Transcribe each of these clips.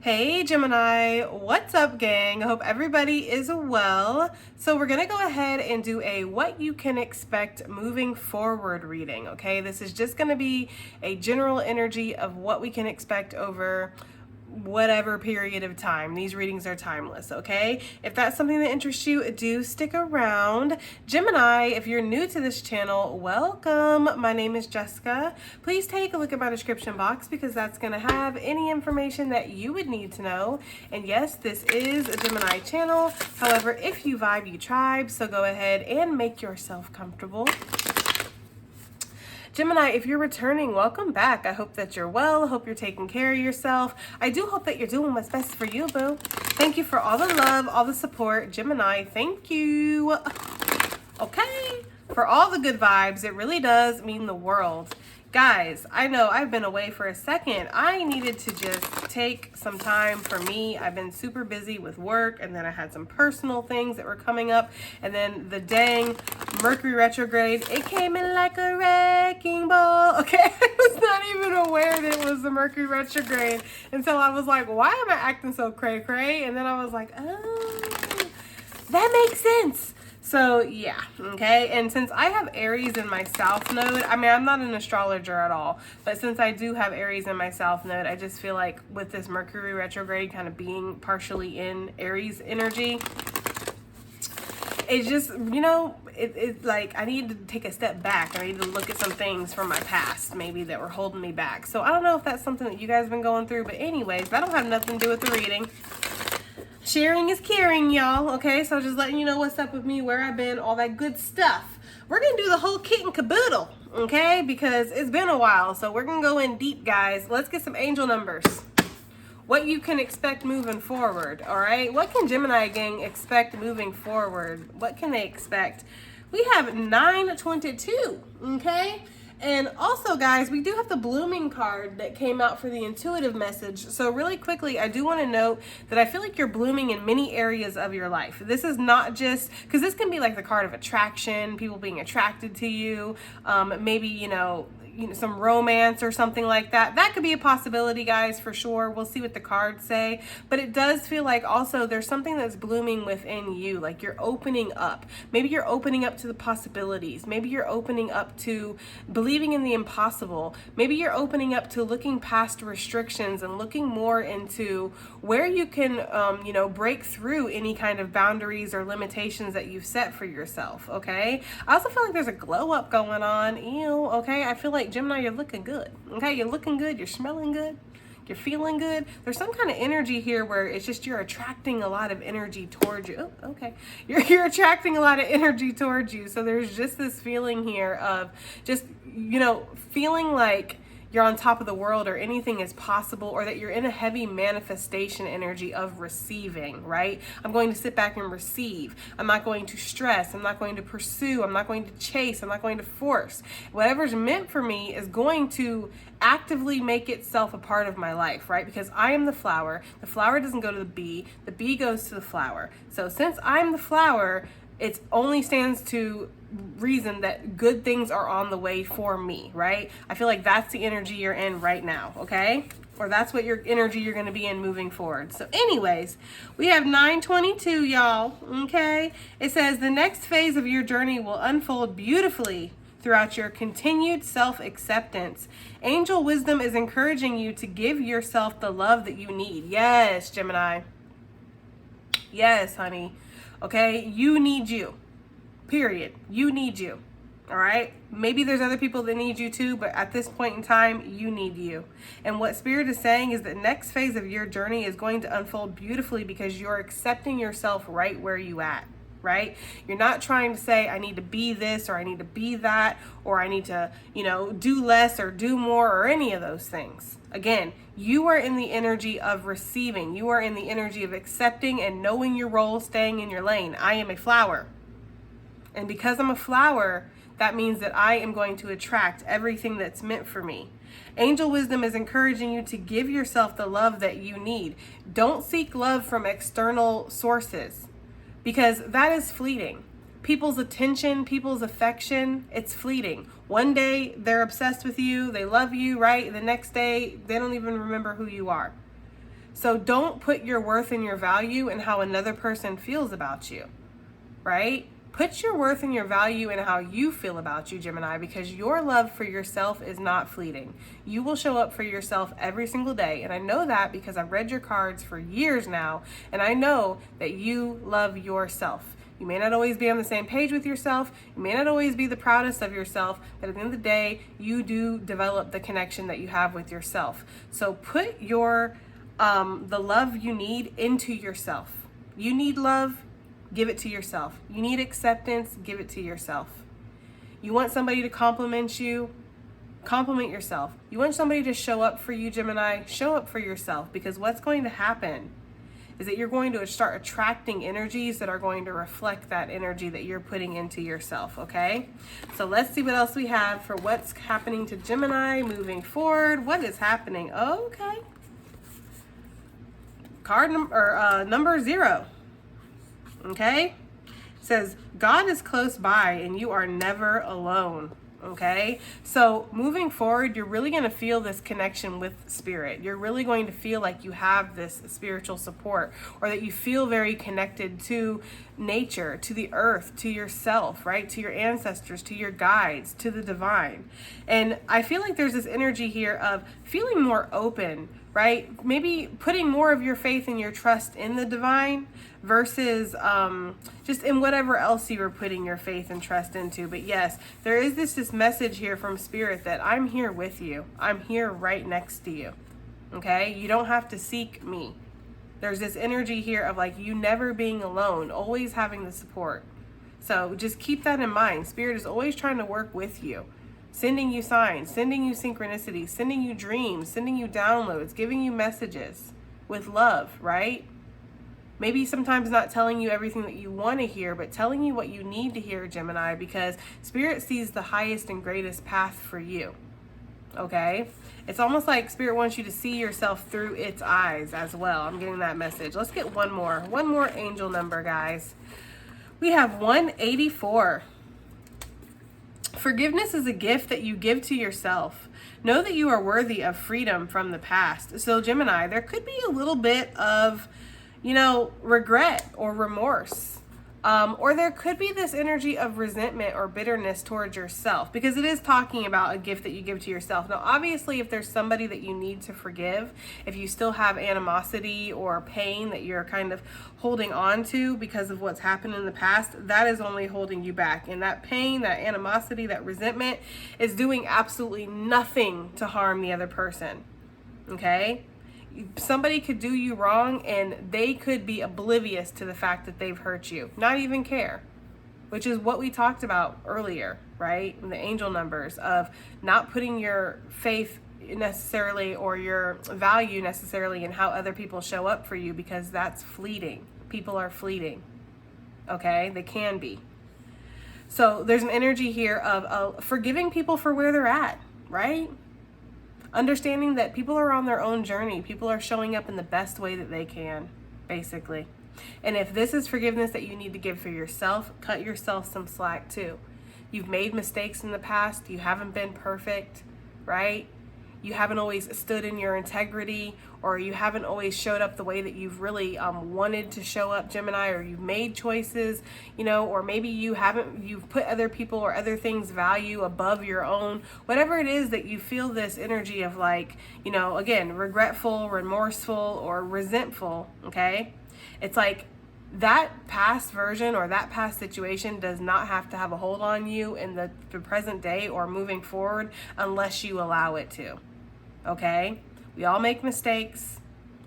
Hey Gemini, what's up gang? I hope everybody is well. So we're gonna go ahead and do a what you can expect moving forward reading, okay? This is just gonna be a general energy of what we can expect over whatever period of time. These readings are timeless, okay? If that's something that interests you, do stick around. Gemini, if you're new to this channel, welcome. My name is Jessica. Please take a look at my description box because that's going to have any information that you would need to know. And yes, this is a Gemini channel. However, if you vibe, you tribe, so go ahead and make yourself comfortable. Gemini, if you're returning, welcome back. I hope that you're well. I hope you're taking care of yourself. I do hope that you're doing what's best for you, boo. Thank you for all the love, all the support. Gemini, thank you. Okay, for all the good vibes. It really does mean the world. Guys, I know I've been away for a second. I needed to just take some time for me. I've been super busy with work, and then I had some personal things that were coming up, and then the dang Mercury retrograde, it came in like a wrecking ball. Okay, I was not even aware that it was the Mercury retrograde until I was like, why am I acting so cray-cray? And then I was like, oh, that makes sense. So yeah, okay, and since I have Aries in my South Node, I mean, I'm not an astrologer at all, but since I do have Aries in my South Node, I just feel like with this Mercury retrograde kind of being partially in Aries energy, it's just, you know, it's like I need to take a step back. I need to look at some things from my past maybe that were holding me back. So I don't know if that's something that you guys have been going through, but anyways, that don't have nothing to do with the reading. Sharing is caring, y'all, okay? So just letting you know what's up with me, where I've been, all that good stuff. We're going to do the whole kit and caboodle, okay? Because it's been a while, so we're going to go in deep, guys. Let's get some angel numbers. What you can expect moving forward, all right? What can Gemini gang expect moving forward? What can they expect? We have 922, okay? And also, guys, we do have the blooming card that came out for the intuitive message. So really quickly, I do want to note that I feel like you're blooming in many areas of your life. This is not just, because this can be like the card of attraction, people being attracted to you, maybe, you know, some romance or something like that. That could be a possibility, guys, for sure. We'll see what the cards say. But it does feel like also there's something that's blooming within you. Like you're opening up. Maybe you're opening up to the possibilities. Maybe you're opening up to believing in the impossible. Maybe you're opening up to looking past restrictions and looking more into where you can, you know, break through any kind of boundaries or limitations that you've set for yourself, okay? I also feel like there's a glow up going on. Ew, okay? I feel like Gemini, you're looking good. Okay, you're looking good, you're smelling good, you're feeling good. There's some kind of energy here where it's just you're attracting a lot of energy towards you. Oh, okay. You're attracting a lot of energy towards you. So there's just this feeling here of just, you know, feeling like you're on top of the world or anything is possible, or that you're in a heavy manifestation energy of receiving, right? I'm going to sit back and receive. I'm not going to stress. I'm not going to pursue. I'm not going to chase. I'm not going to force. Whatever's meant for me is going to actively make itself a part of my life, right? Because I am the flower. The flower doesn't go to the bee goes to the flower. So since I'm the flower, it only stands to reason that good things are on the way for me, right? I feel like that's the energy you're in right now, okay? Or that's what your energy you're going to be in moving forward. So anyways, we have 922, y'all, okay? It says the next phase of your journey will unfold beautifully throughout your continued self-acceptance. Angel wisdom is encouraging you to give yourself the love that you need. Yes, Gemini. Yes, honey. Okay, you need you. Period. You need you. All right? Maybe there's other people that need you too, but at this point in time, you need you. And what Spirit is saying is that next phase of your journey is going to unfold beautifully because you're accepting yourself right where you at, right? You're not trying to say, I need to be this or I need to be that or I need to, you know, do less or do more or any of those things. Again, you are in the energy of receiving. You are in the energy of accepting and knowing your role, staying in your lane. I am a flower. And because I'm a flower, that means that I am going to attract everything that's meant for me. Angel wisdom is encouraging you to give yourself the love that you need. Don't seek love from external sources because that is fleeting. People's attention, people's affection, it's fleeting. One day they're obsessed with you, they love you, right? The next day they don't even remember who you are. So don't put your worth and your value in how another person feels about you, right? Put your worth and your value in how you feel about you, Gemini, because your love for yourself is not fleeting. You will show up for yourself every single day. And I know that because I've read your cards for years now, and I know that you love yourself. You may not always be on the same page with yourself. You may not always be the proudest of yourself, but at the end of the day, you do develop the connection that you have with yourself. So put your the love you need into yourself. You need love, give it to yourself. You need acceptance, give it to yourself. You want somebody to compliment you, compliment yourself. You want somebody to show up for you, Gemini, show up for yourself, because what's going to happen is that you're going to start attracting energies that are going to reflect that energy that you're putting into yourself, okay? So let's see what else we have for what's happening to Gemini moving forward. What is happening? Okay. Card number 0. Okay? It says, God is close by and you are never alone. Okay? So moving forward, you're really going to feel this connection with spirit. You're really going to feel like you have this spiritual support, or that you feel very connected to nature, to the earth, to yourself, right? To your ancestors, to your guides, to the divine. And I feel like there's this energy here of feeling more open, right? Maybe putting more of your faith and your trust in the divine versus just in whatever else you were putting your faith and trust into. But yes, there is this message here from spirit that I'm here with you. I'm here right next to you. Okay? You don't have to seek me. There's this energy here of like you never being alone, always having the support. So just keep that in mind. Spirit is always trying to work with you, sending you signs, sending you synchronicity, sending you dreams, sending you downloads, giving you messages with love, right? Maybe sometimes not telling you everything that you want to hear, but telling you what you need to hear, Gemini, because Spirit sees the highest and greatest path for you, okay? It's almost like Spirit wants you to see yourself through its eyes as well. I'm getting that message. Let's get one more angel number, guys. We have 184. Forgiveness is a gift that you give to yourself. Know that you are worthy of freedom from the past. So Gemini, there could be a little bit of, regret or remorse. Or there could be this energy of resentment or bitterness towards yourself, because it is talking about a gift that you give to yourself. Now, obviously, if there's somebody that you need to forgive, if you still have animosity or pain that you're kind of holding on to because of what's happened in the past, that is only holding you back. And that pain, that animosity, that resentment is doing absolutely nothing to harm the other person. Okay? Somebody could do you wrong and they could be oblivious to the fact that they've hurt you, not even care, which is what we talked about earlier, right? In the angel numbers of not putting your faith necessarily or your value necessarily in how other people show up for you, because that's fleeting. People are fleeting, okay? They can be. So there's an energy here of forgiving people for where they're at, right? Understanding that people are on their own journey. People are showing up in the best way that they can, basically. And if this is forgiveness that you need to give for yourself, cut yourself some slack too. You've made mistakes in the past. You haven't been perfect, right? You haven't always stood in your integrity, or you haven't always showed up the way that you've really wanted to show up, Gemini, or you've made choices, or maybe you've put other people or other things' value above your own. Whatever it is that you feel this energy of like, again, regretful, remorseful, or resentful, okay? It's like that past version or that past situation does not have to have a hold on you in the present day or moving forward unless you allow it to. Okay? We all make mistakes,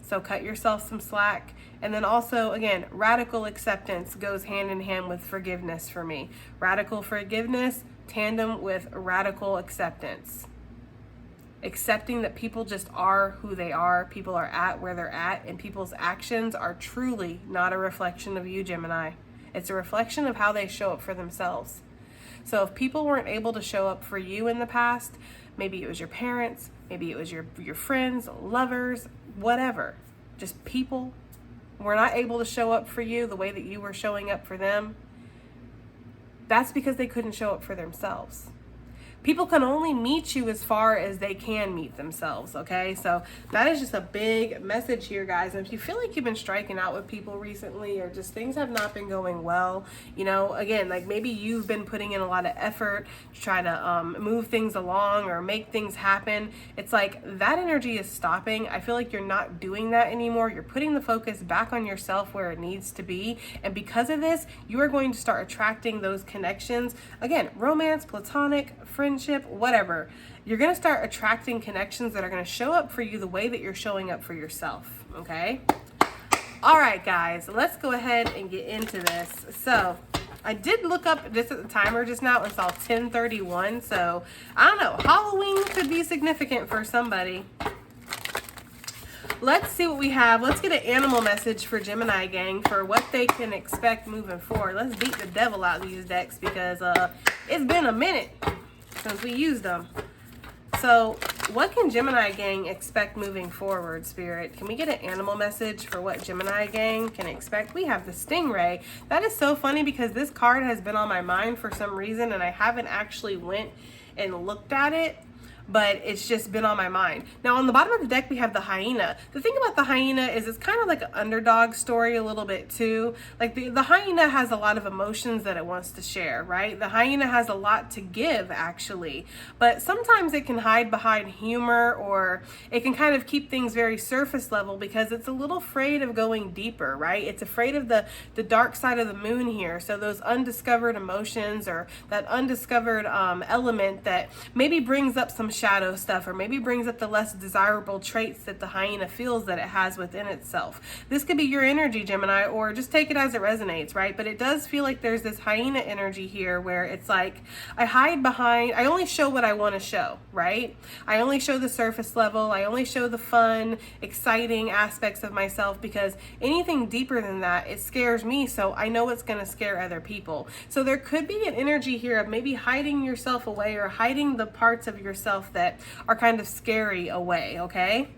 so cut yourself some slack. And then also, again, radical acceptance goes hand in hand with forgiveness for me. Radical forgiveness, tandem with radical acceptance. Accepting that people just are who they are, people are at where they're at, and people's actions are truly not a reflection of you, Gemini. It's a reflection of how they show up for themselves. So if people weren't able to show up for you in the past, maybe it was your parents, maybe it was your friends, lovers, whatever. Just people were not able to show up for you the way that you were showing up for them. That's because they couldn't show up for themselves. people can only meet you as far as they can meet themselves, okay? So that is just a big message here, guys. And if you feel like you've been striking out with people recently, or just things have not been going well, you know, again, like maybe you've been putting in a lot of effort to try to move things along or make things happen. It's like that energy is stopping. I feel like you're not doing that anymore. You're putting the focus back on yourself where it needs to be. And because of this, you are going to start attracting those connections. Again, romance, platonic, friendship, whatever. You're going to start attracting connections that are going to show up for you the way that you're showing up for yourself, okay? All right, guys, let's go ahead and get into this. So I did look up just at the timer just now and saw 10:31. So I don't know, Halloween could be significant for somebody. Let's see what we have. Let's get an animal message for Gemini gang for what they can expect moving forward. Let's beat the devil out of these decks because it's been a minute since we used them. So what can Gemini gang expect moving forward, Spirit? Can we get an animal message for what Gemini gang can expect? We have the stingray. That is so funny because this card has been on my mind for some reason and I haven't actually went and looked at it, but it's just been on my mind. Now on the bottom of the deck, we have the hyena. The thing about the hyena is it's kind of like an underdog story a little bit too. Like the hyena has a lot of emotions that it wants to share, right? The hyena has a lot to give actually, but sometimes it can hide behind humor, or it can kind of keep things very surface level because it's a little afraid of going deeper, right? It's afraid of the dark side of the moon here. So those undiscovered emotions, or that undiscovered element that maybe brings up some shadow stuff, or maybe brings up the less desirable traits that the hyena feels that it has within itself. This could be your energy, Gemini, or just take it as it resonates, right? But it does feel like there's this hyena energy here where it's like, I hide behind, I only show what I want to show, right? I only show the surface level. I only show the fun, exciting aspects of myself, because anything deeper than that, it scares me. So I know it's going to scare other people. So there could be an energy here of maybe hiding yourself away, or hiding the parts of yourself that are kind of scary away, okay?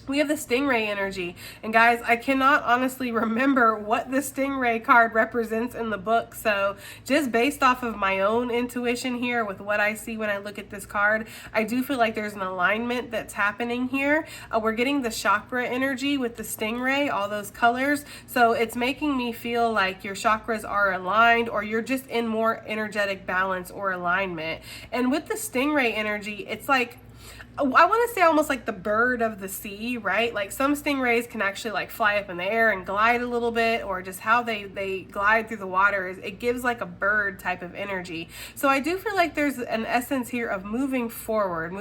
We have the stingray energy. And guys, I cannot honestly remember what the stingray card represents in the book. So just based off of my own intuition here with what I see when I look at this card, I do feel like there's an alignment that's happening here. We're getting the chakra energy with the stingray, all those colors. So it's making me feel like your chakras are aligned, or you're just in more energetic balance or alignment. And with the stingray energy, it's like, I want to say almost like the bird of the sea, right? Like some stingrays can actually like fly up in the air and glide a little bit, or just how they glide through the water is, it gives like a bird type of energy. So I do feel like there's an essence here of moving forward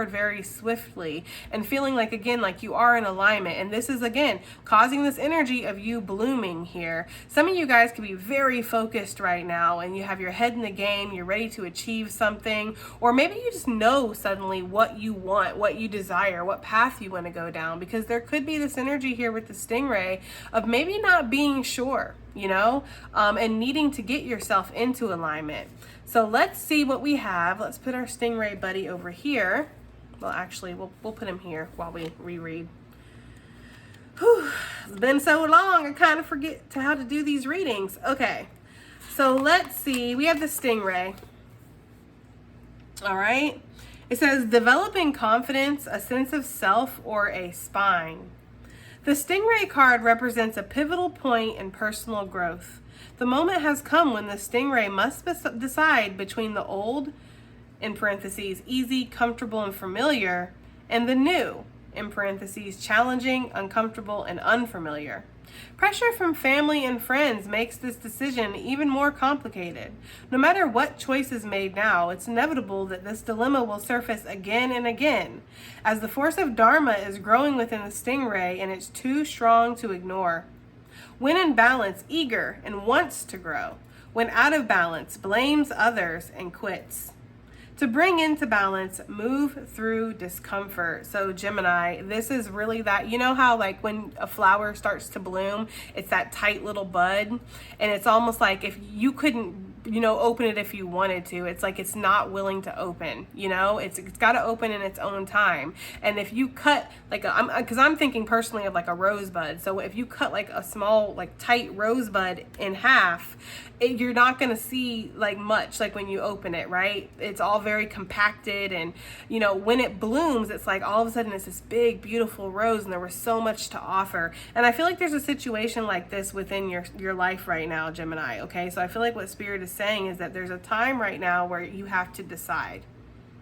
very swiftly, and feeling like, again, like you are in alignment. And this is, again, causing this energy of you blooming here. Some of you guys can be very focused right now, and you have your head in the game, you're ready to achieve something, or maybe you just know suddenly what you want, what you desire, what path you want to go down, because there could be this energy here with the stingray of maybe not being sure, you know, and needing to get yourself into alignment. So let's see what we have. Let's put our stingray buddy over here. Well, actually, we'll put him here while we reread. Whew, it's been so long, I kind of forget how to do these readings. Okay, so let's see. We have the stingray. All right. It says, developing confidence, a sense of self, or a spine. The stingray card represents a pivotal point in personal growth. The moment has come when the stingray must decide between the old, in parentheses, easy, comfortable, and familiar, and the new, in parentheses, challenging, uncomfortable, and unfamiliar. Pressure from family and friends makes this decision even more complicated. No matter what choice is made now, it's inevitable that this dilemma will surface again and again, as the force of Dharma is growing within the stingray and it's too strong to ignore. When in balance, eager and wants to grow. When out of balance, blames others and quits. To bring into balance, move through discomfort. So Gemini, this is really that, you know how like when a flower starts to bloom, it's that tight little bud, and it's almost like if you couldn't open it if you wanted to. It's like it's not willing to open, it's got to open in its own time. And if you cut because I'm thinking personally of like a rosebud. So if you cut like a small, like tight rosebud in half, you're not going to see like much like when you open it, right? It's all very compacted, and when it blooms, it's like all of a sudden it's this big beautiful rose, and there was so much to offer. And I feel like there's a situation like this within your life right now, Gemini. Okay, so I feel like what Spirit is saying is that there's a time right now where you have to decide.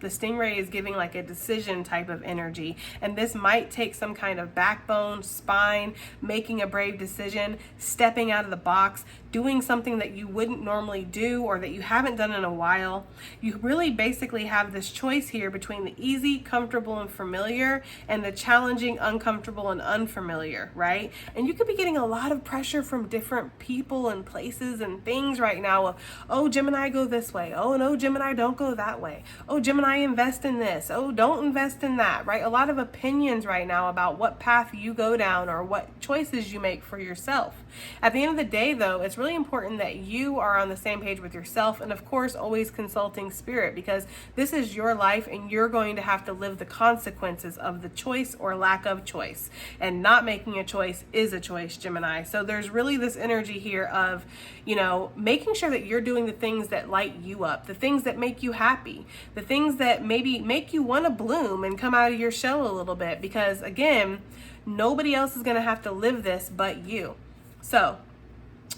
The stingray is giving like a decision type of energy, and this might take some kind of backbone, spine, making a brave decision, stepping out of the box, doing something that you wouldn't normally do or that you haven't done in a while. You really basically have this choice here between the easy, comfortable, and familiar, and the challenging, uncomfortable, and unfamiliar, right? And you could be getting a lot of pressure from different people and places and things right now of, oh, Gemini, go this way. Oh, no, Gemini, don't go that way. Oh, Gemini, invest in this. Oh, don't invest in that, right? A lot of opinions right now about what path you go down or what choices you make for yourself. At the end of the day, though, it's really important that you are on the same page with yourself, and of course always consulting Spirit, because this is your life and you're going to have to live the consequences of the choice or lack of choice. And not making a choice is a choice, Gemini. So there's really this energy here of, making sure that you're doing the things that light you up, the things that make you happy, the things that maybe make you want to bloom and come out of your shell a little bit, because again, nobody else is going to have to live this but you. So,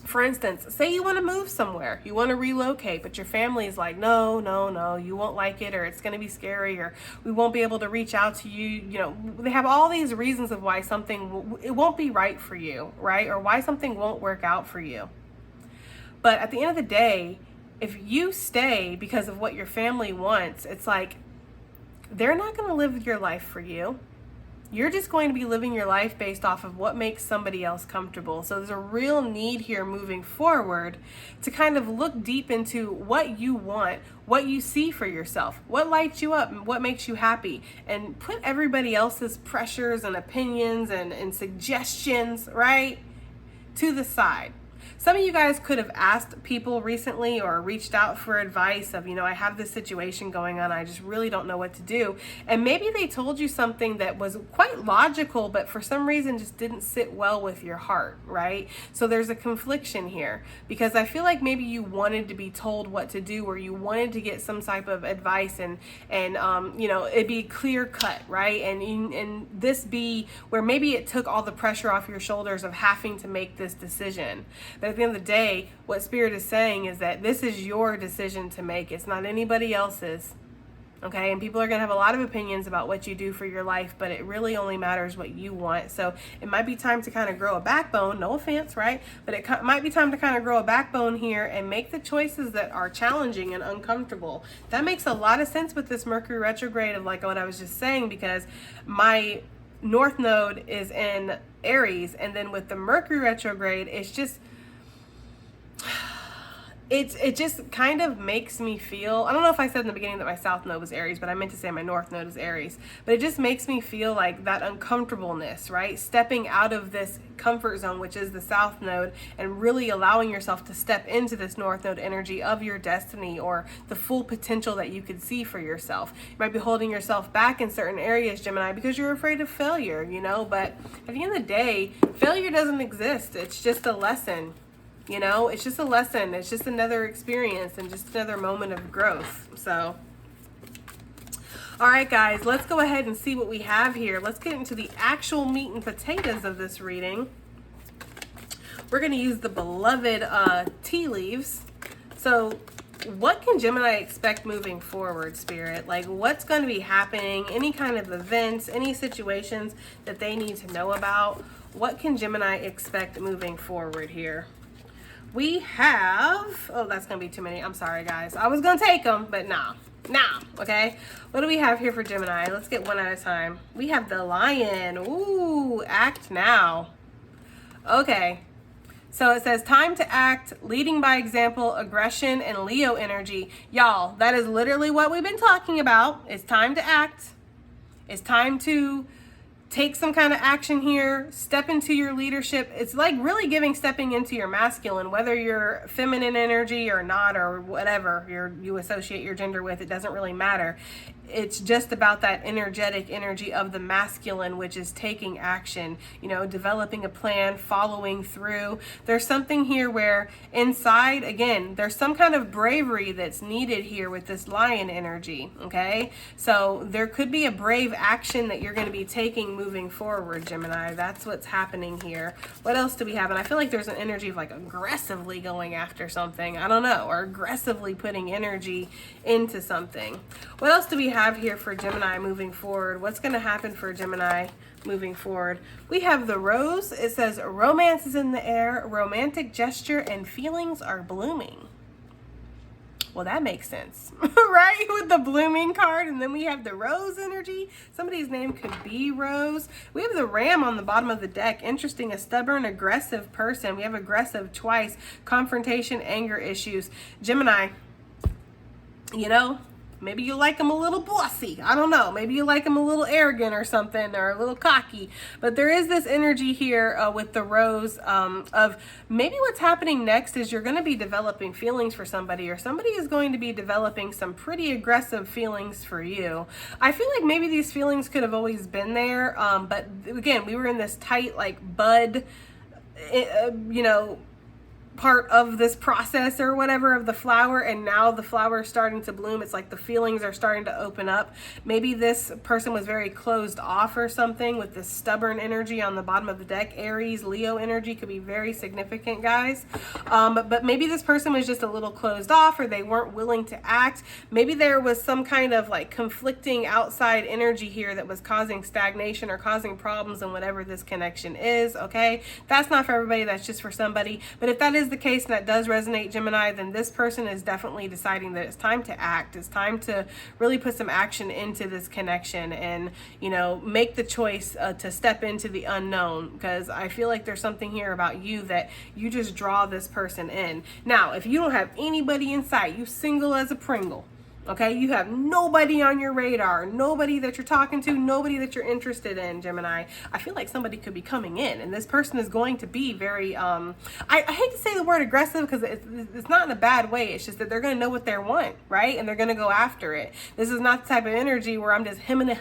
for instance, say you want to move somewhere, you want to relocate, but your family is like, no, you won't like it, or it's going to be scary, or we won't be able to reach out to you. They have all these reasons of why it won't be right for you, right? Or why something won't work out for you. But at the end of the day, if you stay because of what your family wants, it's like they're not going to live your life for you. You're just going to be living your life based off of what makes somebody else comfortable. So there's a real need here moving forward to kind of look deep into what you want, what you see for yourself, what lights you up, and what makes you happy, and put everybody else's pressures and opinions and suggestions, right, to the side. Some of you guys could have asked people recently or reached out for advice of, I have this situation going on, I just really don't know what to do. And maybe they told you something that was quite logical, but for some reason just didn't sit well with your heart, right? So there's a confliction here, because I feel like maybe you wanted to be told what to do, or you wanted to get some type of advice and it'd be clear cut, right? And this be where maybe it took all the pressure off your shoulders of having to make this decision. But at the end of the day, what Spirit is saying is that this is your decision to make. It's not anybody else's. Okay, and people are going to have a lot of opinions about what you do for your life, but it really only matters what you want. So it might be time to kind of grow a backbone, no offense, right? But it might be time to kind of grow a backbone here and make the choices that are challenging and uncomfortable. That makes a lot of sense with this Mercury retrograde of like what I was just saying, because my North Node is in Aries, and then with the Mercury retrograde, it's just... It just kind of makes me feel, I don't know if I said in the beginning that my South Node was Aries, but I meant to say my North Node is Aries. But it just makes me feel like that uncomfortableness, right? Stepping out of this comfort zone, which is the South Node, and really allowing yourself to step into this North Node energy of your destiny, or the full potential that you could see for yourself. You might be holding yourself back in certain areas, Gemini, because you're afraid of failure, but at the end of the day, failure doesn't exist. It's just a lesson. It's just a lesson. It's just another experience and just another moment of growth. So, all right, guys, let's go ahead and see what we have here. Let's get into the actual meat and potatoes of this reading. We're going to use the beloved tea leaves. So, what can Gemini expect moving forward, Spirit? Like, what's going to be happening? Any kind of events, any situations that they need to know about? What can Gemini expect moving forward here? We have, oh, that's going to be too many. I'm sorry, guys. I was going to take them, but nah, okay? What do we have here for Gemini? Let's get one at a time. We have the Lion. Ooh, act now. Okay. So it says time to act, leading by example, aggression, and Leo energy. Y'all, that is literally what we've been talking about. It's time to act. It's time to take some kind of action here, step into your leadership. It's like really stepping into your masculine, whether you're feminine energy or not, or whatever you associate your gender with, it doesn't really matter. It's just about that energetic energy of the masculine, which is taking action, you know, developing a plan, following through. There's something here where inside, again, there's some kind of bravery that's needed here with this lion energy, okay? So there could be a brave action that you're going to be taking moving forward, Gemini. That's what's happening here. What else do we have? And I feel like there's an energy of like aggressively going after something, I don't know, or aggressively putting energy into something. What else do we have here for Gemini moving forward? What's going to happen for Gemini moving forward? We have the rose. It says romance is in the air, romantic gesture and feelings are blooming. Well, that makes sense, right? With the blooming card. And then we have the rose energy. Somebody's name could be Rose. We have the ram on the bottom of the deck. Interesting, a stubborn, aggressive person. We have aggressive twice, confrontation, anger issues. Gemini, you know, maybe you like them a little bossy. I don't know. Maybe you like them a little arrogant or something, or a little cocky. But there is this energy here with the rose of maybe what's happening next is you're going to be developing feelings for somebody, or somebody is going to be developing some pretty aggressive feelings for you. I feel like maybe these feelings could have always been there. But again, we were in this tight, like, bud, you know, part of this process or whatever of the flower, and now the flower is starting to bloom. It's like the feelings are starting to open up. Maybe this person was very closed off or something with this stubborn energy on the bottom of the deck. Aries, Leo energy could be very significant, guys. But maybe this person was just a little closed off, or they weren't willing to act. Maybe there was some kind of like conflicting outside energy here that was causing stagnation or causing problems in whatever this connection is, okay? That's not for everybody, that's just for somebody. But if that is the case and that does resonate, Gemini, then this person is definitely deciding that it's time to act. It's time to really put some action into this connection and, you know, make the choice to step into the unknown, because I feel like there's something here about you that you just draw this person in. Now, if you don't have anybody in sight, you single as a Pringle, okay? You have nobody on your radar, nobody that you're talking to, nobody that you're interested in, Gemini. I feel like somebody could be coming in, and this person is going to be very, I hate to say the word aggressive because it's not in a bad way. It's just that they're going to know what they want, right? And they're going to go after it. This is not the type of energy where I'm just hemming trying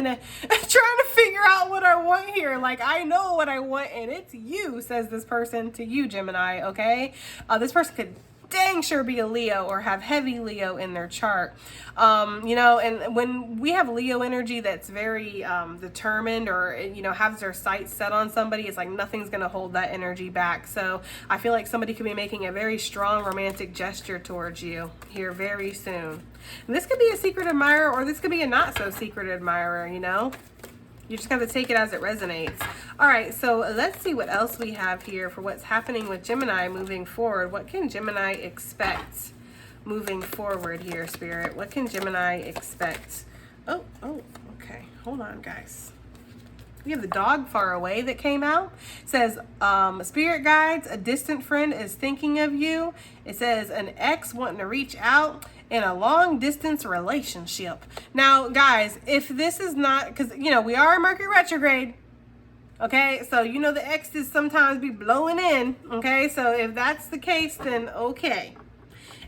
to figure out what I want here. Like, I know what I want, and it's you, says this person to you, Gemini, okay? This person could dang sure be a Leo or have heavy Leo in their chart. You know, and when we have Leo energy that's very determined, or, you know, has their sights set on somebody, it's like nothing's going to hold that energy back. So I feel like somebody could be making a very strong romantic gesture towards you here very soon. And this could be a secret admirer, or this could be a not so secret admirer, you know. You just have to take it as it resonates. All right, so let's see what else we have here for what's happening with Gemini moving forward. What can Gemini expect moving forward here, Spirit? What can Gemini expect? Oh, okay. Hold on, guys. We have the dog far away that came out. It says, Spirit guides, a distant friend is thinking of you. It says an ex wanting to reach out in a long distance relationship. Now, guys, if this is not, because, you know, we are in Mercury retrograde, okay? So, you know, the exes sometimes be blowing in, okay? So if that's the case, then okay.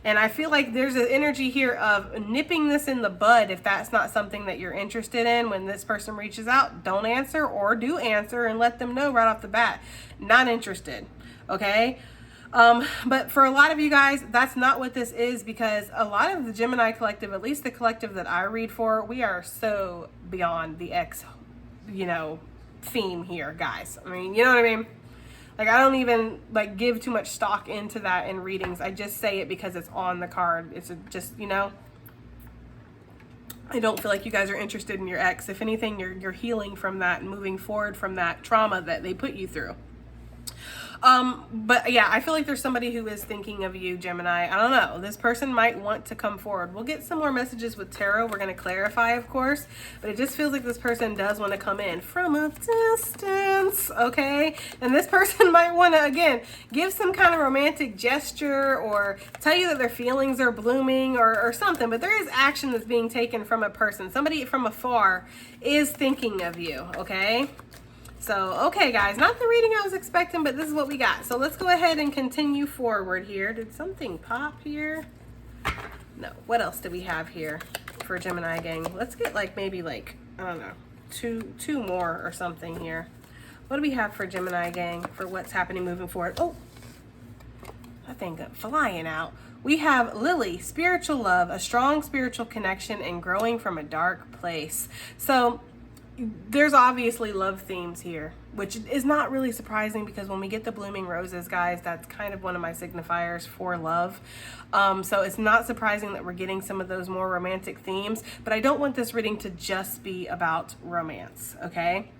And I feel like there's an energy here of nipping this in the bud if that's not something that you're interested in. When this person reaches out, don't answer, or do answer and let them know right off the bat, not interested, okay? But for a lot of you guys, that's not what this is, because a lot of the Gemini collective, at least the collective that I read for, we are so beyond the ex, you know, theme here, guys. I mean, you know what I mean? Like, I don't even, like, give too much stock into that in readings. I just say it because it's on the card. It's just, you know, I don't feel like you guys are interested in your ex. If anything, you're healing from that and moving forward from that trauma that they put you through. But yeah, I feel like there's somebody who is thinking of you, Gemini. I don't know. This person might want to come forward. We'll get some more messages with tarot. We're going to clarify, of course, but it just feels like this person does want to come in from a distance. okay? And this person might want to, again, give some kind of romantic gesture or tell you that their feelings are blooming or something, but there is action that's being taken from a person. Somebody from afar is thinking of you, okay? So, okay, guys, not the reading I was expecting, but this is what we got. So let's go ahead and continue forward here. Did something pop here? No. What else do we have here for Gemini gang? Let's get maybe I don't know, two more or something here. What do we have for Gemini gang for what's happening moving forward? Oh, I think I'm flying out. We have Lily, spiritual love, a strong spiritual connection, and growing from a dark place. So there's obviously love themes here, which is not really surprising because when we get the blooming roses, guys, that's kind of one of my signifiers for love. So it's not surprising that we're getting some of those more romantic themes, but I don't want this reading to just be about romance, okay?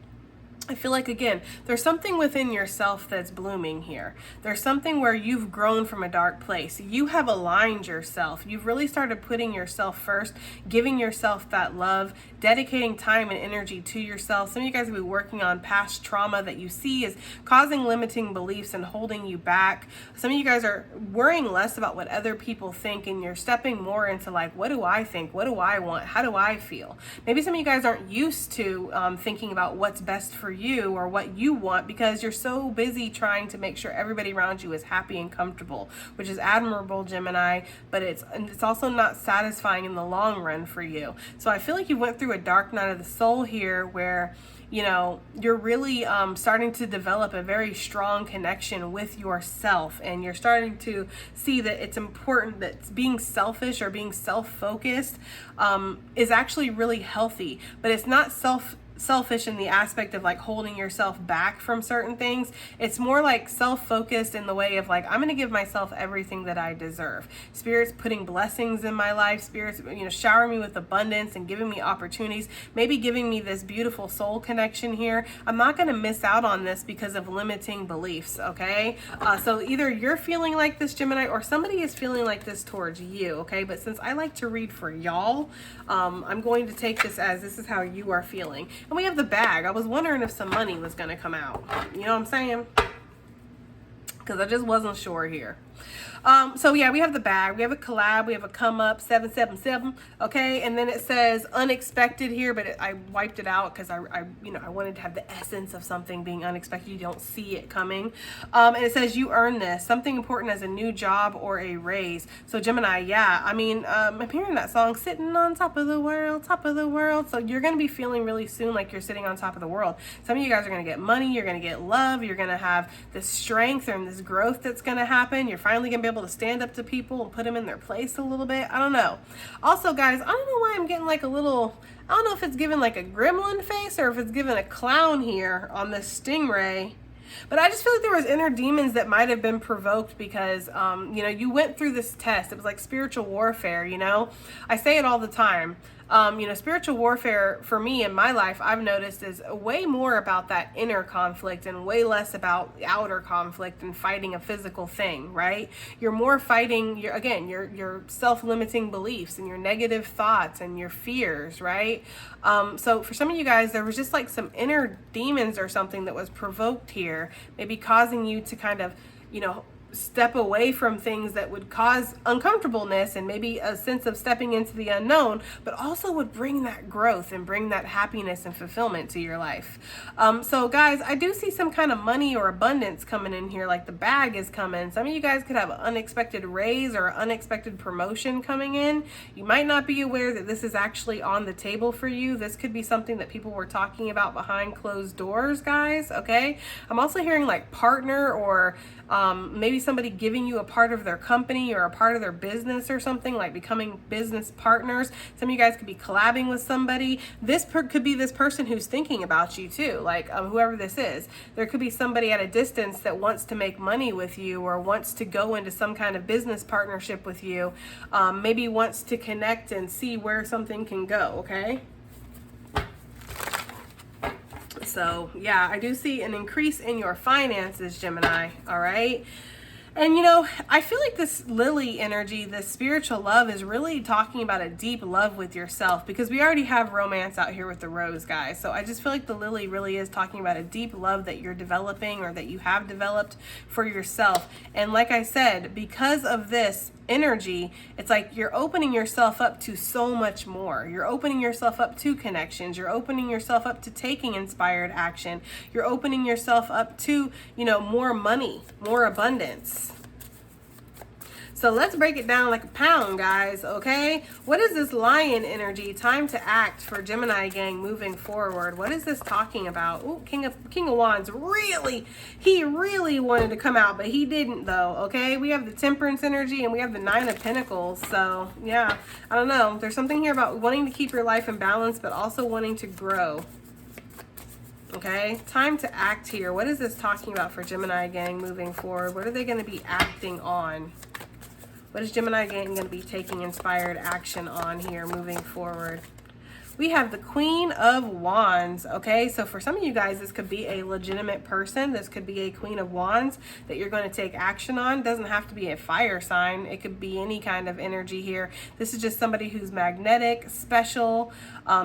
I feel like, again, there's something within yourself that's blooming here. There's something where you've grown from a dark place. You have aligned yourself. You've really started putting yourself first, giving yourself that love, dedicating time and energy to yourself. Some of you guys will be working on past trauma that you see is causing limiting beliefs and holding you back. Some of you guys are worrying less about what other people think, and you're stepping more into what do I think? What do I want? How do I feel? Maybe some of you guys aren't used to thinking about what's best for you or what you want because you're so busy trying to make sure everybody around you is happy and comfortable, which is admirable, Gemini, but it's also not satisfying in the long run for you. So I feel like you went through a dark night of the soul here where you're really starting to develop a very strong connection with yourself, and you're starting to see that it's important that being selfish or being self-focused is actually really healthy, but it's not selfish in the aspect of holding yourself back from certain things. It's more self-focused in the way of I'm going to give myself everything that I deserve. Spirit's putting blessings in my life. Spirit's showering me with abundance and giving me opportunities, maybe giving me this beautiful soul connection here. I'm not going to miss out on this because of limiting beliefs, okay? So either you're feeling like this, Gemini, or somebody is feeling like this towards you, okay? But since I like to read for y'all, I'm going to take this as this is how you are feeling. And we have the bag. I was wondering if some money was going to come out. You know what I'm saying? Because I just wasn't sure here. So yeah, we have the bag. We have a collab. We have a come up 777. Okay, and then it says unexpected here, but I wiped it out because I wanted to have the essence of something being unexpected. You don't see it coming. And it says you earn this, something important as a new job or a raise. So Gemini, yeah, I mean, I'm hearing that song, sitting on top of the world, top of the world. So you're going to be feeling really soon like you're sitting on top of the world. Some of you guys are going to get money. You're going to get love. You're going to have this strength and this growth that's going to happen. You're finally going to be able to stand up to people and put them in their place a little bit. I don't know. Also, guys, I don't know why I'm getting a little, I don't know if it's given a gremlin face or if it's given a clown here on this stingray. But I just feel like there was inner demons that might have been provoked because, you went through this test. It was like spiritual warfare, I say it all the time. Spiritual warfare for me in my life, I've noticed is way more about that inner conflict and way less about outer conflict and fighting a physical thing, right? You're more fighting your self-limiting beliefs and your negative thoughts and your fears, right? So for some of you guys, there was just some inner demons or something that was provoked here, maybe causing you to kind of, step away from things that would cause uncomfortableness and maybe a sense of stepping into the unknown, but also would bring that growth and bring that happiness and fulfillment to your life. So guys, I do see some kind of money or abundance coming in here, the bag is coming. Some of you guys could have an unexpected raise or unexpected promotion coming in. You might not be aware that this is actually on the table for you. This could be something that people were talking about behind closed doors, guys, okay? I'm also hearing partner or maybe somebody giving you a part of their company or a part of their business or something, becoming business partners. Some of you guys could be collabing with somebody. This could be this person who's thinking about you too, whoever this is. There could be somebody at a distance that wants to make money with you or wants to go into some kind of business partnership with you, maybe wants to connect and see where something can go, okay? So yeah, I do see an increase in your finances, Gemini, all right? And you know, I feel like this lily energy, this spiritual love, is really talking about a deep love with yourself, because we already have romance out here with the rose, guys. So I just feel like the lily really is talking about a deep love that you're developing, or that you have developed for yourself. And like I said, because of this energy, it's like you're opening yourself up to so much more. You're opening yourself up to connections. You're opening yourself up to taking inspired action. You're opening yourself up to, you know, more money, more abundance. So let's break it down like a pound, guys, okay? What is this lion energy? Time to act for Gemini gang moving forward. What is this talking about? Ooh, King of Wands. He really wanted to come out, but he didn't, though, okay? We have the Temperance energy and we have the Nine of Pentacles. So, yeah, I don't know. There's something here about wanting to keep your life in balance, but also wanting to grow. Okay, time to act here. What is this talking about for Gemini gang moving forward? What are they going to be acting on? What is Gemini gang going to be taking inspired action on here moving forward? We have the Queen of Wands, okay? So for some of you guys, this could be a legitimate person. This could be a Queen of Wands that you're going to take action on. It doesn't have to be a fire sign. It could be any kind of energy here. This is just somebody who's magnetic, special.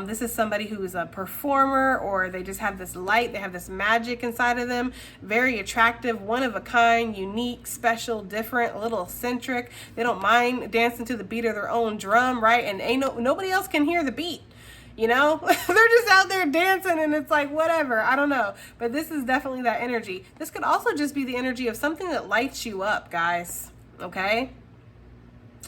This is somebody who is a performer, or they just have this light. They have this magic inside of them. Very attractive, one of a kind, unique, special, different, a little eccentric. They don't mind dancing to the beat of their own drum, right? And nobody else can hear the beat. You know, they're just out there dancing and it's like, whatever, I don't know. But this is definitely that energy. This could also just be the energy of something that lights you up, guys. Okay?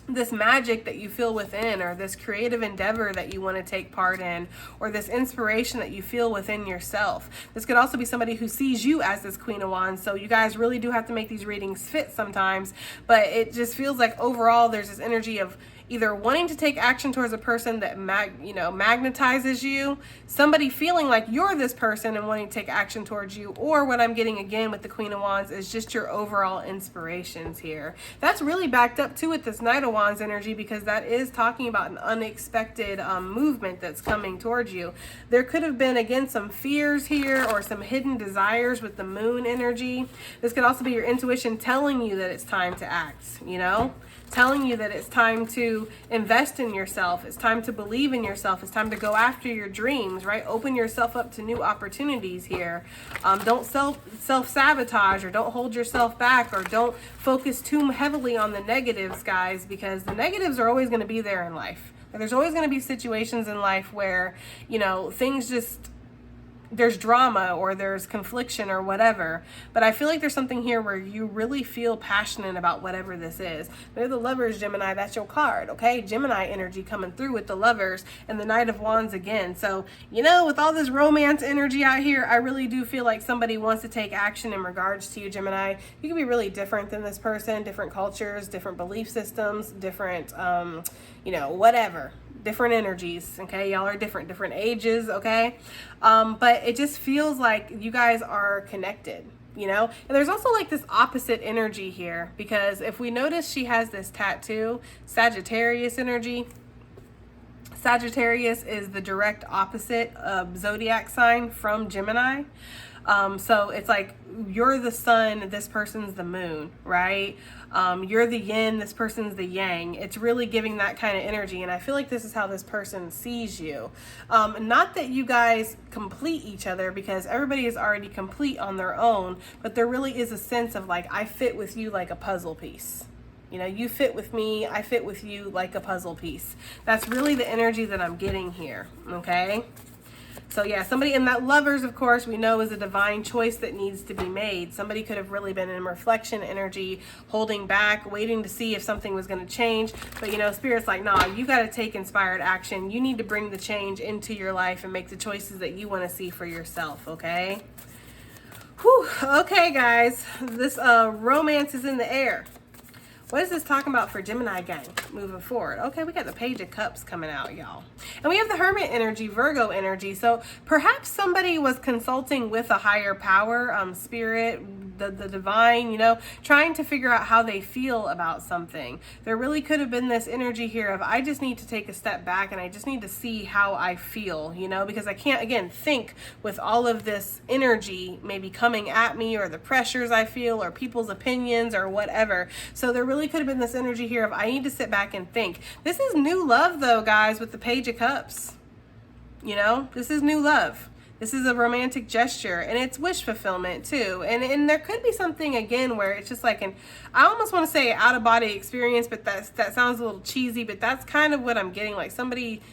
This magic that you feel within, or this creative endeavor that you want to take part in, or this inspiration that you feel within yourself. This could also be somebody who sees you as this Queen of Wands. So you guys really do have to make these readings fit sometimes. But it just feels like overall there's this energy of either wanting to take action towards a person that magnetizes you, somebody feeling like you're this person and wanting to take action towards you, or what I'm getting again with the Queen of Wands is just your overall inspirations here. That's really backed up too with this Knight of Wands energy, because that is talking about an unexpected movement that's coming towards you. There could have been, again, some fears here or some hidden desires with the Moon energy. This could also be your intuition telling you that it's time to act, you know? Telling you that it's time to invest in yourself. It's time to believe in yourself. It's time to go after your dreams, right? Open yourself up to new opportunities here. Don't self-sabotage, or don't hold yourself back, or don't focus too heavily on the negatives, guys, because the negatives are always going to be there in life. There's always going to be situations in life where, you know, things just, there's drama or there's confliction or whatever. But I feel like there's something here where you really feel passionate about whatever this is. They're the Lovers, Gemini. That's your card, okay? Gemini energy coming through with the Lovers and the Knight of Wands again. So, you know, with all this romance energy out here, I really do feel like somebody wants to take action in regards to you, Gemini. You can be really different than this person, different cultures, different belief systems, different, you know, whatever. Different energies, okay? Y'all are different ages, okay? But it just feels like you guys are connected, you know? And there's also like this opposite energy here, because if we notice she has this tattoo, Sagittarius energy. Sagittarius is the direct opposite zodiac sign from Gemini. So it's like you're the sun, this person's the moon, right? You're the yin, this person's the yang. It's really giving that kind of energy. And I feel like this is how this person sees you. Not that you guys complete each other, because everybody is already complete on their own, but there really is a sense of like, I fit with you like a puzzle piece. You know, you fit with me, I fit with you like a puzzle piece. That's really the energy that I'm getting here, okay? So yeah, somebody in that Lovers, of course, we know is a divine choice that needs to be made. Somebody could have really been in reflection energy, holding back, waiting to see if something was going to change. But, you know, Spirit's like, nah, you got to take inspired action. You need to bring the change into your life and make the choices that you want to see for yourself, okay? Whew. Okay, guys, this romance is in the air. What is this talking about for Gemini gang moving forward? Okay, we got the Page of Cups coming out, y'all. And we have the Hermit energy, Virgo energy. So perhaps somebody was consulting with a higher power, spirit, the divine, you know, trying to figure out how they feel about something. There really could have been this energy here of, I just need to take a step back and I just need to see how I feel, you know, because I can't, again, think with all of this energy maybe coming at me, or the pressures I feel, or people's opinions, or whatever. So there really could have been this energy here of, I need to sit back and think. This is new love though, guys, with the Page of Cups. You know, this is new love. This is a romantic gesture, and it's wish fulfillment too. And there could be something again where it's just like I almost want to say out of body experience, but that sounds a little cheesy, but that's kind of what I'm getting. Like somebody,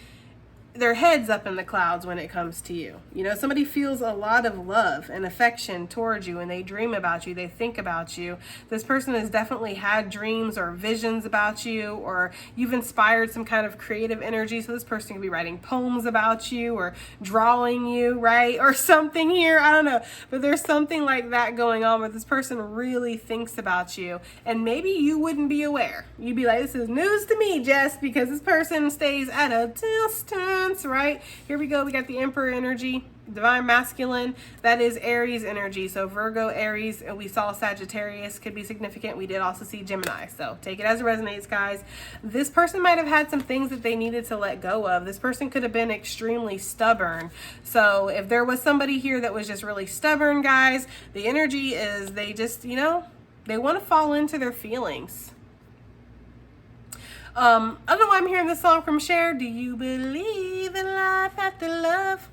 their head's up in the clouds when it comes to you. You know, somebody feels a lot of love and affection towards you, and they dream about you, they think about you. This person has definitely had dreams or visions about you, or you've inspired some kind of creative energy. So this person could be writing poems about you or drawing you, right? Or something here, I don't know. But there's something like that going on where this person really thinks about you, and maybe you wouldn't be aware. You'd be like, this is news to me, Jess, because this person stays at a distance. Right, here we go. We got the Emperor energy, divine masculine. That is Aries energy. So Virgo, Aries, and we saw Sagittarius could be significant. We did also see Gemini. So take it as it resonates, guys. This person might have had some things that they needed to let go of. This person could have been extremely stubborn. So if there was somebody here that was just really stubborn, guys, the energy is they just, you know, they want to fall into their feelings. I don't know why I'm hearing this song from Cher. Do you believe in life after love?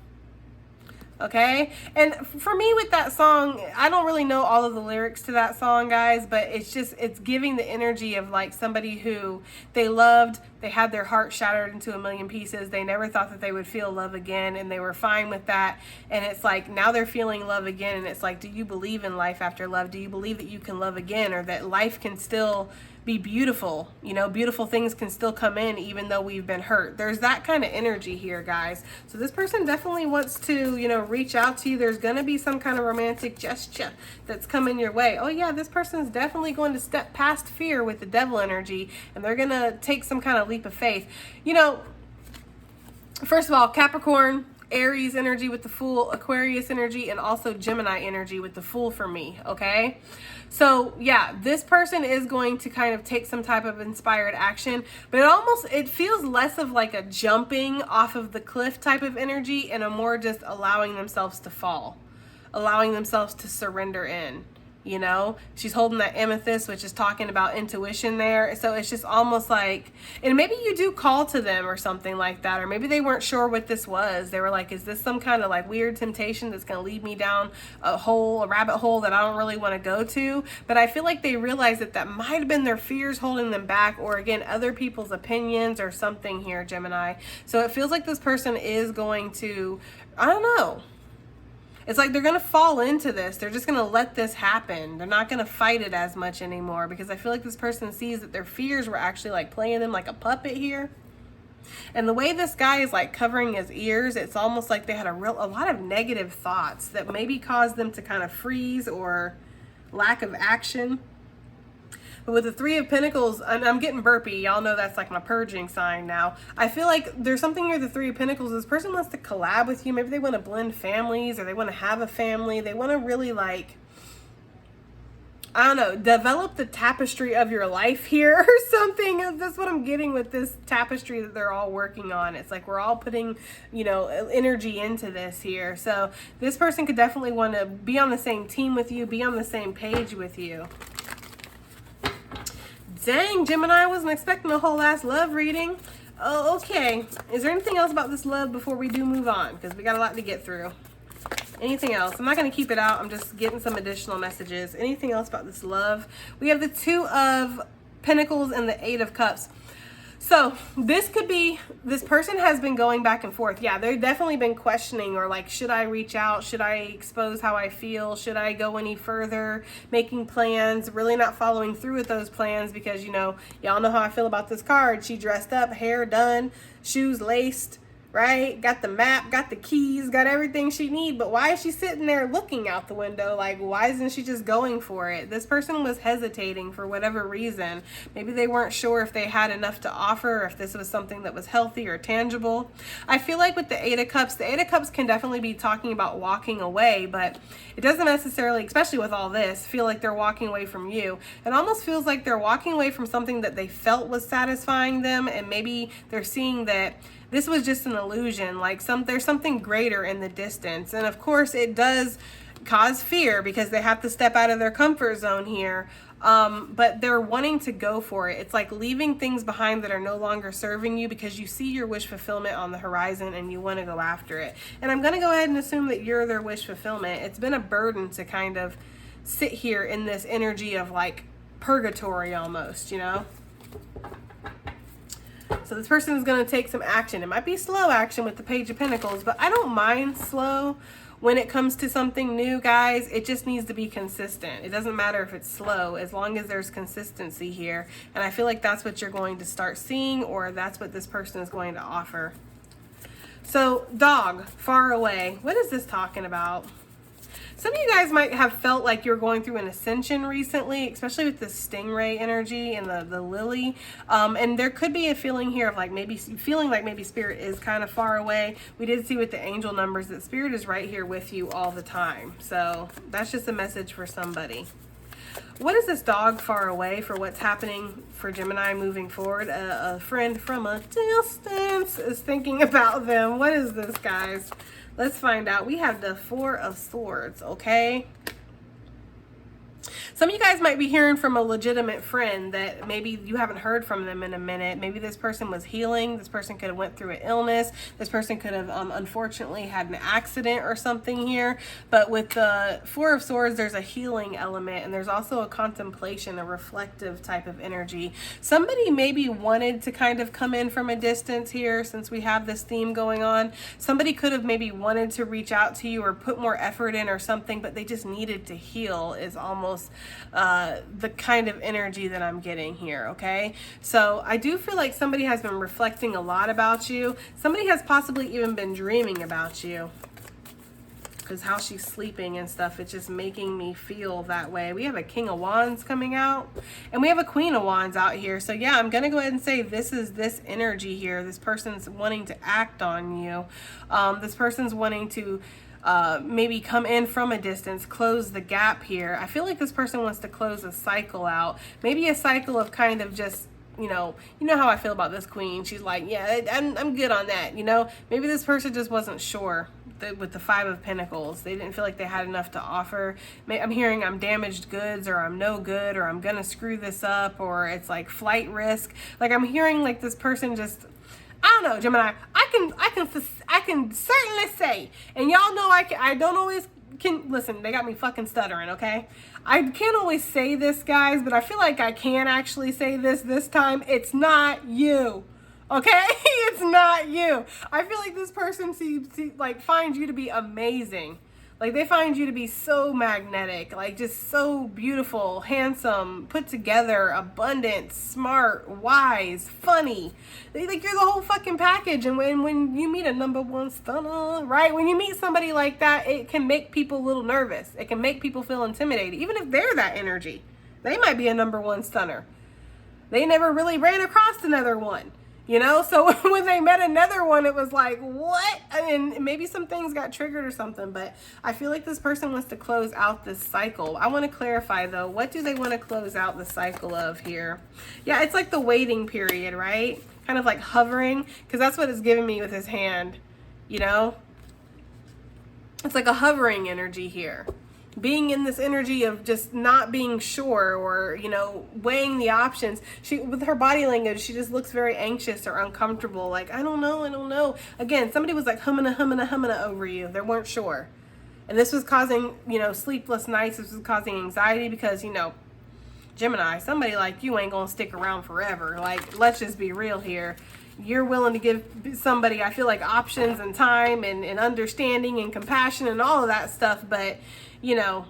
Okay. And for me with that song, I don't really know all of the lyrics to that song, guys, but it's giving the energy of like somebody who they loved, they had their heart shattered into a million pieces. They never thought that they would feel love again, and they were fine with that. And it's like, now they're feeling love again. And it's like, do you believe in life after love? Do you believe that you can love again, or that life can still be beautiful? You know, beautiful things can still come in even though we've been hurt. There's that kind of energy here, guys. So this person definitely wants to, you know, reach out to you. There's going to be some kind of romantic gesture that's coming your way. Oh yeah, this person is definitely going to step past fear with the Devil energy, and they're going to take some kind of leap of faith. You know, first of all, Capricorn, Aries energy with the Fool, Aquarius energy, and also Gemini energy with the Fool for me, okay? So yeah, this person is going to kind of take some type of inspired action, but it feels less of like a jumping off of the cliff type of energy, and a more just allowing themselves to fall, allowing themselves to surrender in. You know, she's holding that amethyst, which is talking about intuition there. So it's just almost like, and maybe you do call to them or something like that, or maybe they weren't sure what this was. They were like, is this some kind of like weird temptation that's going to lead me down a rabbit hole that I don't really want to go to? But I feel like they realized that might have been their fears holding them back, or again, other people's opinions or something here, Gemini. So it feels like this person is going to, I don't know. It's like they're going to fall into this. They're just going to let this happen. They're not going to fight it as much anymore, because I feel like this person sees that their fears were actually like playing them like a puppet here. And the way this guy is like covering his ears, it's almost like they had a lot of negative thoughts that maybe caused them to kind of freeze or lack of action. But with the Three of Pentacles, and I'm getting burpy. Y'all know that's like my purging sign now. I feel like there's something here, the Three of Pentacles. This person wants to collab with you. Maybe they want to blend families, or they want to have a family. They want to really like, I don't know, develop the tapestry of your life here or something. That's what I'm getting with this tapestry that they're all working on. It's like we're all putting, you know, energy into this here. So this person could definitely want to be on the same team with you, be on the same page with you. Dang, Gemini, I wasn't expecting a whole ass love reading. Oh, okay. Is there anything else about this love before we do move on? Because we got a lot to get through. Anything else? I'm not going to keep it out. I'm just getting some additional messages. Anything else about this love? We have the Two of Pentacles and the Eight of Cups. So this could be, this person has been going back and forth. Yeah, they've definitely been questioning, or like, should I reach out? Should I expose how I feel? Should I go any further? Making plans, really not following through with those plans, because, you know, y'all know how I feel about this card. She dressed up, hair done, shoes laced, right? Got the map, got the keys, got everything she needs, but why is she sitting there looking out the window? Like, why isn't she just going for it? This person was hesitating for whatever reason. Maybe they weren't sure if they had enough to offer, or if this was something that was healthy or tangible. I feel like with the Eight of Cups can definitely be talking about walking away, but it doesn't necessarily, especially with all this, feel like they're walking away from you. It almost feels like they're walking away from something that they felt was satisfying them, and maybe they're seeing that this was just an illusion, like there's something greater in the distance. And of course it does cause fear because they have to step out of their comfort zone here. But they're wanting to go for it. It's like leaving things behind that are no longer serving you because you see your wish fulfillment on the horizon and you want to go after it. And I'm going to go ahead and assume that you're their wish fulfillment. It's been a burden to kind of sit here in this energy of like purgatory almost, you know? So this person is going to take some action. It might be slow action with the Page of Pentacles, but I don't mind slow when it comes to something new, guys. It just needs to be consistent. It doesn't matter if it's slow, as long as there's consistency here. And I feel like that's what you're going to start seeing, or that's what this person is going to offer. So dog, far away. What is this talking about? Some of you guys might have felt like you're going through an ascension recently, especially with the stingray energy and the lily. And there could be a feeling here of like maybe spirit is kind of far away. We did see with the angel numbers that spirit is right here with you all the time. So that's just a message for somebody. What is this dog far away for what's happening for Gemini moving forward? A friend from a distance is thinking about them. What is this, guys? Let's find out. We have the Four of Swords, okay? Some of you guys might be hearing from a legitimate friend that maybe you haven't heard from them in a minute. Maybe this person was healing. This person could have went through an illness. This person could have unfortunately had an accident or something here. But with the Four of Swords, there's a healing element, and there's also a contemplation, a reflective type of energy. Somebody maybe wanted to kind of come in from a distance here since we have this theme going on. Somebody could have maybe wanted to reach out to you or put more effort in or something, but they just needed to heal is almost the kind of energy that I'm getting here, okay? So I do feel like somebody has been reflecting a lot about you. Somebody has possibly even been dreaming about you, because how she's sleeping and stuff, it's just making me feel that way. We have a King of Wands coming out, and we have a Queen of Wands out here. So yeah, I'm gonna go ahead and say this is this energy here. This person's wanting to act on you. This person's wanting to maybe come in from a distance, close the gap here. I feel like this person wants to close a cycle out. Maybe a cycle of kind of just, you know how I feel about this queen. She's like, yeah, I'm good on that, you know? Maybe this person just wasn't sure with the Five of Pentacles. They didn't feel like they had enough to offer. I'm hearing I'm damaged goods, or I'm no good, or I'm gonna screw this up, or it's like flight risk. Like I'm hearing like this person just, I don't know, Gemini. I can certainly say, and y'all know I don't always can listen. They got me fucking stuttering. Okay, I can't always say this, guys, but I feel like I can actually say this time. It's not you. Okay, it's not you. I feel like this person finds you to be amazing. Like they find you to be so magnetic, like just so beautiful, handsome, put together, abundant, smart, wise, funny. Like you're the whole fucking package. And when you meet a number one stunner, right? When you meet somebody like that, it can make people a little nervous. It can make people feel intimidated, even if they're that energy. They might be a number one stunner. They never really ran across another one. You know, so when they met another one, it was like, what? And maybe some things got triggered or something, but I feel like this person wants to close out this cycle. I want to clarify though, what do they want to close out the cycle of here? Yeah, it's like the waiting period, right? Kind of like hovering, because that's what it's giving me with his hand, you know? It's like a hovering energy here. Being in this energy of just not being sure, or, you know, weighing the options. With her body language, she just looks very anxious or uncomfortable. Like, I don't know. Again, somebody was like humming over you. They weren't sure. And this was causing, you know, sleepless nights. This was causing anxiety because, you know, Gemini, somebody like you ain't gonna stick around forever. Like, let's just be real here. You're willing to give somebody, I feel like, options and time and understanding and compassion and all of that stuff, but you know,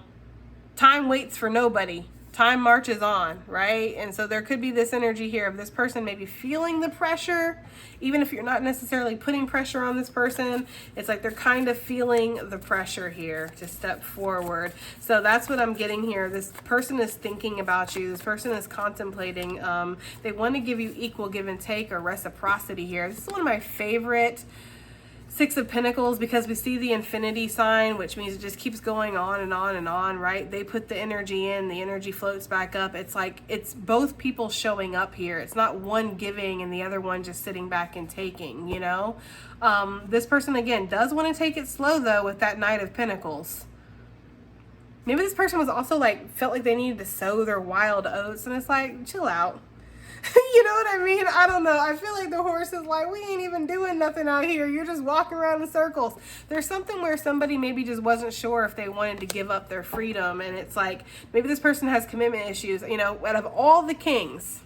time waits for nobody. time marches on, right? And so there could be this energy here of this person maybe feeling the pressure, even if you're not necessarily putting pressure on this person. It's like they're kind of feeling the pressure here to step forward. So that's what I'm getting here. This person is thinking about you. This person is contemplating. They want to give you equal give and take or reciprocity here. This is one of my favorite Six of Pentacles, because we see the infinity sign, which means it just keeps going on and on and on, right? They put the energy in, the energy floats back up. It's like it's both people showing up here. It's not one giving and the other one just sitting back and taking, you know? This person, again, does want to take it slow, though, with that Knight of Pentacles. Maybe this person was also like, felt like they needed to sow their wild oats, and it's like, chill out. You know what I mean? I don't know. I feel like the horse is like, we ain't even doing nothing out here. You're just walking around in circles. There's something where somebody maybe just wasn't sure if they wanted to give up their freedom. And it's like, maybe this person has commitment issues. You know, out of all the kings,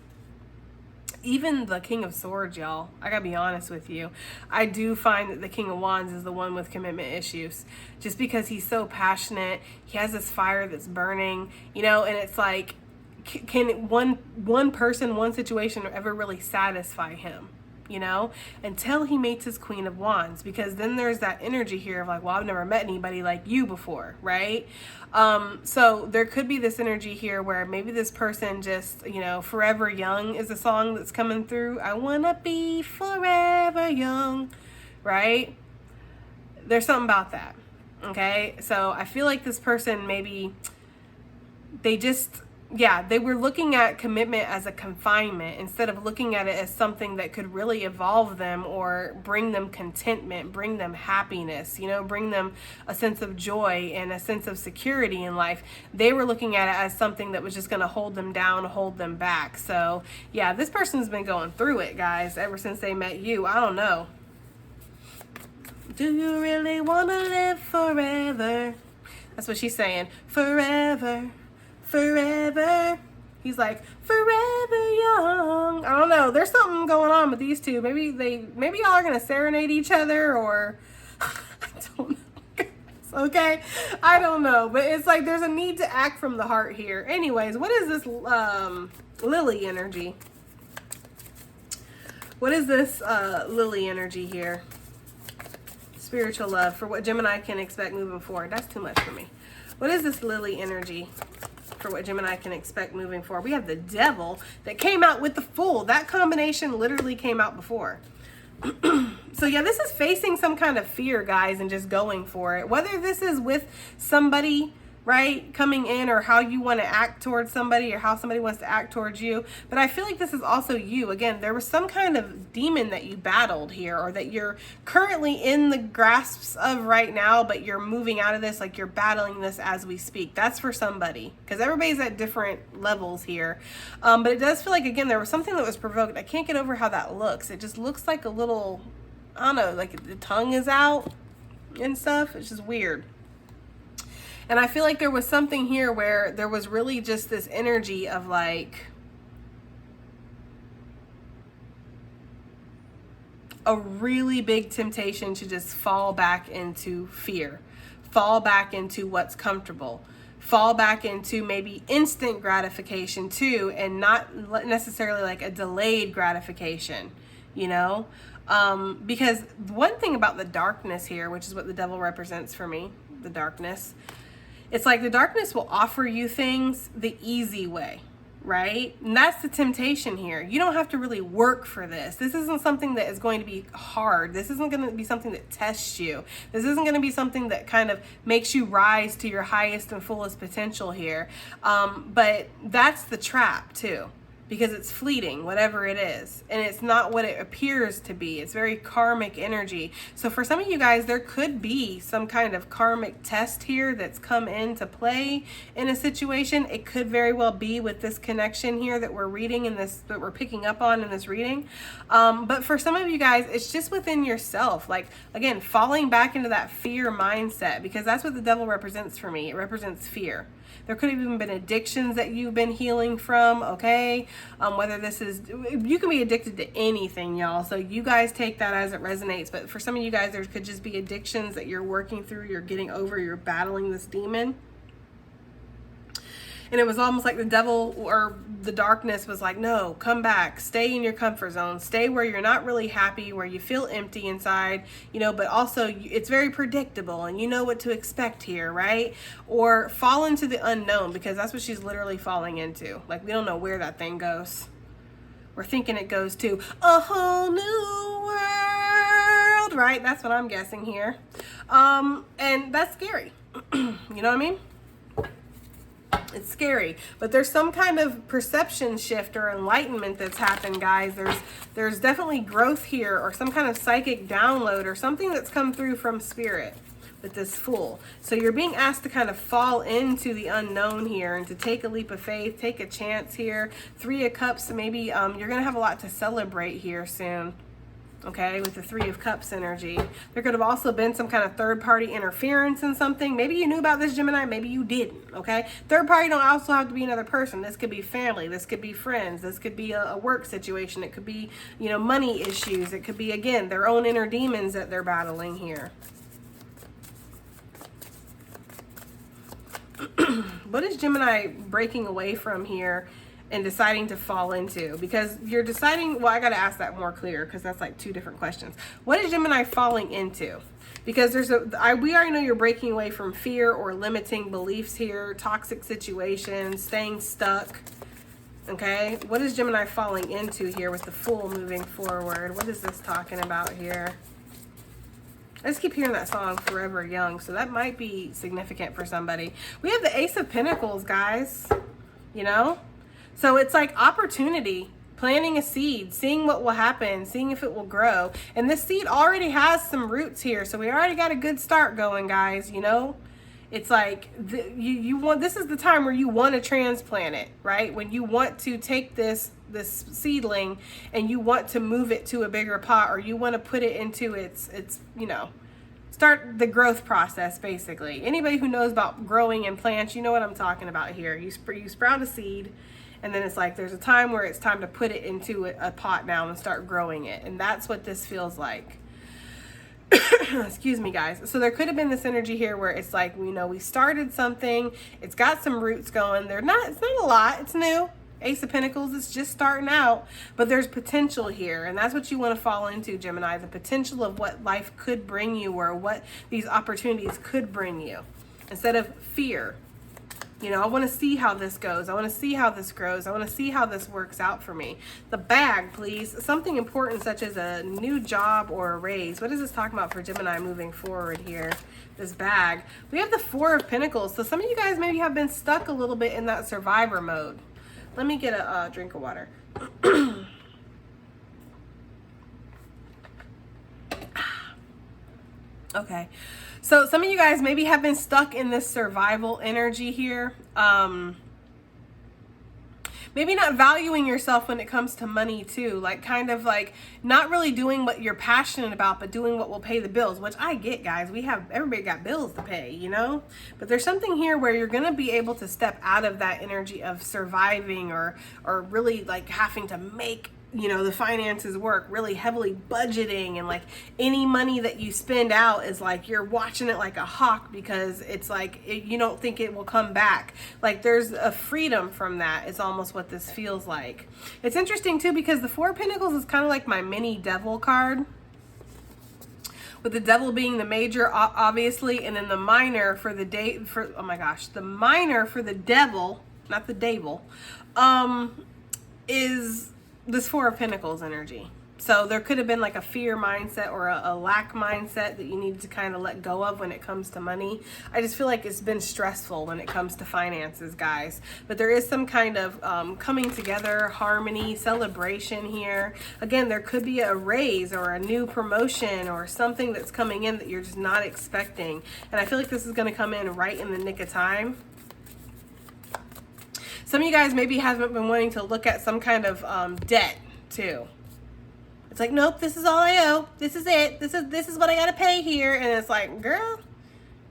even the King of Swords, y'all, I gotta be honest with you, I do find that the King of Wands is the one with commitment issues, just because he's so passionate. He has this fire that's burning, you know, and it's like, can one person, one situation ever really satisfy him, you know, until he meets his Queen of Wands? Because then there's that energy here of like, well, I've never met anybody like you before, right? So there could be this energy here where maybe this person just, you know, Forever Young is a song that's coming through. I wanna be forever young, right? There's something about that, okay? So I feel like this person, maybe they just, yeah, they were looking at commitment as a confinement instead of looking at it as something that could really evolve them or bring them contentment, bring them happiness, you know, bring them a sense of joy and a sense of security in life. They were looking at it as something that was just going to hold them down, hold them back. So yeah, this person's been going through it, guys, ever since they met you. I don't know. Do you really want to live forever? That's what she's saying. Forever. Forever. He's like, forever young. I don't know. There's something going on with these two. Maybe y'all are gonna serenade each other, or I don't know. Okay, I don't know. But it's like there's a need to act from the heart here. Anyways, what is this Lily energy? What is this Lily energy here? Spiritual love for what Gemini can expect moving forward. That's too much for me. What is this Lily energy for what Gemini can expect moving forward? We have the Devil that came out with the Fool. That combination literally came out before. So yeah, this is facing some kind of fear, guys, and just going for it. Whether this is with somebody, right, coming in, or how you want to act towards somebody, or how somebody wants to act towards you. But I feel like this is also you. Again, there was some kind of demon that you battled here, or that you're currently in the grasps of right now, but you're moving out of this, like you're battling this as we speak. That's for somebody, because everybody's at different levels here. But it does feel like, again, there was something that was provoked. I can't get over how that looks. It just looks like a little, I don't know, like the tongue is out and stuff. It's just weird. And I feel like there was something here where there was really just this energy of like a really big temptation to just fall back into fear, fall back into what's comfortable, fall back into maybe instant gratification too, and not necessarily like a delayed gratification, you know? Because one thing about the darkness here, which is what the Devil represents for me, the darkness, it's like the darkness will offer you things the easy way, right? And that's the temptation here. You don't have to really work for this. This isn't something that is going to be hard. This isn't going to be something that tests you. This isn't going to be something that kind of makes you rise to your highest and fullest potential here. But that's the trap too, because it's fleeting, whatever it is. And it's not what it appears to be. It's very karmic energy. So for some of you guys, there could be some kind of karmic test here that's come into play in a situation. It could very well be with this connection here that we're reading in this, that we're picking up on in this reading. But for some of you guys, it's just within yourself. Like, again, falling back into that fear mindset, because that's what the Devil represents for me. It represents fear. There could have even been addictions that you've been healing from, okay? Whether this is, you can be addicted to anything, y'all. So you guys take that as it resonates. But for some of you guys, there could just be addictions that you're working through, you're getting over, you're battling this demon. And it was almost like the devil or the darkness was like, no, come back, stay in your comfort zone, stay where you're not really happy, where you feel empty inside, you know, but also it's very predictable and you know what to expect here, right? Or fall into the unknown, because that's what she's literally falling into. Like, we don't know where that thing goes. We're thinking it goes to a whole new world, right? That's what I'm guessing here. And that's scary. You know what I mean? It's scary, but there's some kind of perception shift or enlightenment that's happened, guys. There's definitely growth here, or some kind of psychic download, or something that's come through from spirit with this Fool. So you're being asked to kind of fall into the unknown here and to take a leap of faith, take a chance here. 3 of Cups, maybe you're going to have a lot to celebrate here soon. Okay, with the 3 of Cups energy. There could have also been some kind of third-party interference in something. Maybe you knew about this, Gemini. Maybe you didn't, okay? Third party don't also have to be another person. This could be family. This could be friends. This could be a work situation. It could be, you know, money issues. It could be, again, their own inner demons that they're battling here. What is Gemini breaking away from here and deciding to fall into? Because you're deciding, well, I got to ask that more clear, because that's like 2 different questions. What is Gemini falling into? Because we already know you're breaking away from fear or limiting beliefs here, toxic situations, staying stuck. Okay, what is Gemini falling into here with the Fool moving forward? What is this talking about here? I just keep hearing that song, Forever Young, so that might be significant for somebody. We have the Ace of Pentacles, guys, you know? So it's like opportunity, planting a seed, seeing what will happen, seeing if it will grow. And this seed already has some roots here, so we already got a good start going, guys, you know? It's like this is the time where you want to transplant it, right? When you want to take this seedling and you want to move it to a bigger pot, or you want to put it into its you know, start the growth process, basically. Anybody who knows about growing and plants, you know what I'm talking about here. You sprout a seed, and then it's like there's a time where it's time to put it into a pot now and start growing it. And that's what this feels like. Excuse me, guys. So there could have been this energy here where it's like, you know, we started something, it's got some roots going. It's not a lot, it's new. Ace of Pentacles, it's just starting out, but there's potential here, and that's what you want to fall into, Gemini, the potential of what life could bring you, or what these opportunities could bring you, instead of fear. You know, I want to see how this goes. I want to see how this grows. I want to see how this works out for me. The bag, please. Something important such as a new job or a raise. What is this talking about for Gemini moving forward here? This bag. We have the 4 of Pentacles. So some of you guys maybe have been stuck a little bit in that survivor mode. Let me get a drink of water. Okay. So some of you guys maybe have been stuck in this survival energy here. Maybe not valuing yourself when it comes to money too. Like kind of like not really doing what you're passionate about, but doing what will pay the bills, which I get, guys. Everybody got bills to pay, you know? But there's something here where you're going to be able to step out of that energy of surviving or really like having to make, you know, the finances work, really heavily budgeting, and like any money that you spend out is like you're watching it like a hawk, because it's like you don't think it will come back. Like there's a freedom from that. It's almost what this feels like. It's interesting too, because the 4 of Pentacles is kind of like my mini devil card, with the devil being the major, obviously, and then the minor for the the minor for the devil, not the devil, is this 4 of Pentacles energy. So there could have been like a fear mindset or a lack mindset that you need to kind of let go of when it comes to money. I just feel like it's been stressful when it comes to finances, guys. But there is some kind of coming together, harmony, celebration here. Again, there could be a raise or a new promotion or something that's coming in that you're just not expecting. And I feel like this is going to come in right in the nick of time. Some of you guys maybe haven't been wanting to look at some kind of debt too. It's like, nope, this is all I owe. This is it. This is what I got to pay here. And it's like, girl,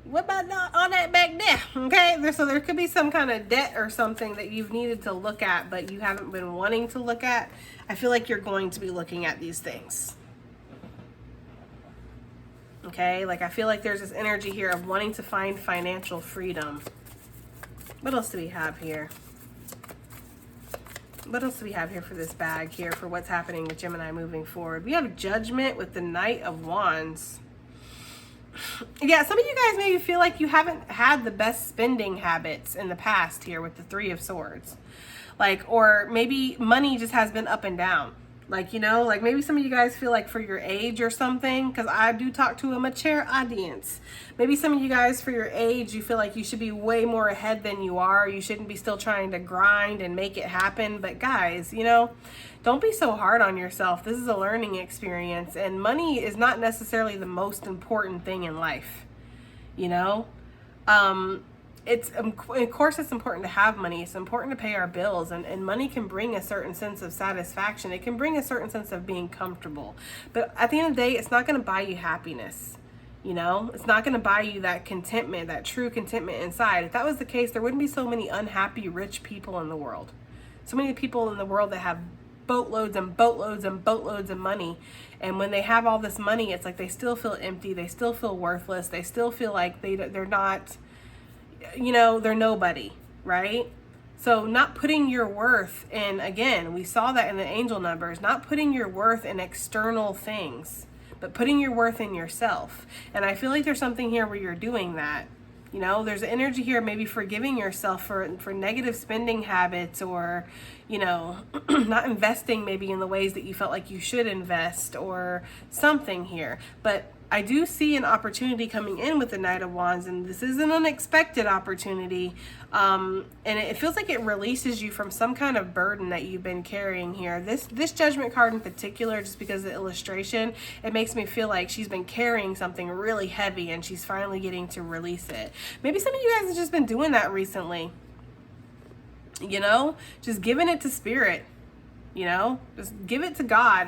what about all that back there? Okay, so there could be some kind of debt or something that you've needed to look at, but you haven't been wanting to look at. I feel like you're going to be looking at these things. Okay, like I feel like there's this energy here of wanting to find financial freedom. What else do we have here? What else do we have here for this bag here for what's happening with Gemini moving forward? We have Judgment with the Knight of Wands. Yeah, some of you guys maybe feel like you haven't had the best spending habits in the past here with the Three of Swords. Like, or maybe money just has been up and down. Like, you know, like maybe some of you guys feel like for your age or something, because I do talk to a mature audience. Maybe some of you guys for your age, you feel like you should be way more ahead than you are. You shouldn't be still trying to grind and make it happen. But guys, you know, don't be so hard on yourself. This is a learning experience, and money is not necessarily the most important thing in life, you know? It's, of course, it's important to have money. It's important to pay our bills, and money can bring a certain sense of satisfaction. It can bring a certain sense of being comfortable. But at the end of the day, it's not going to buy you happiness. You know, it's not going to buy you that contentment, that true contentment inside. If that was the case, there wouldn't be so many unhappy, rich people in the world. So many people in the world that have boatloads and boatloads and boatloads of money. And when they have all this money, it's like they still feel empty. They still feel worthless. They still feel like they're not, you know, they're nobody, right? So not putting your worth in, again, we saw that in the angel numbers, not putting your worth in external things, but putting your worth in yourself. And I feel like there's something here where you're doing that. You know, there's energy here maybe forgiving yourself for negative spending habits, or, you know, not investing maybe in the ways that you felt like you should invest or something here. But I do see an opportunity coming in with the Knight of Wands, and this is an unexpected opportunity. And it feels like it releases you from some kind of burden that you've been carrying here. This Judgment card in particular, just because of the illustration, it makes me feel like she's been carrying something really heavy and she's finally getting to release it. Maybe some of you guys have just been doing that recently. You know, just giving it to Spirit. You know, just give it to God,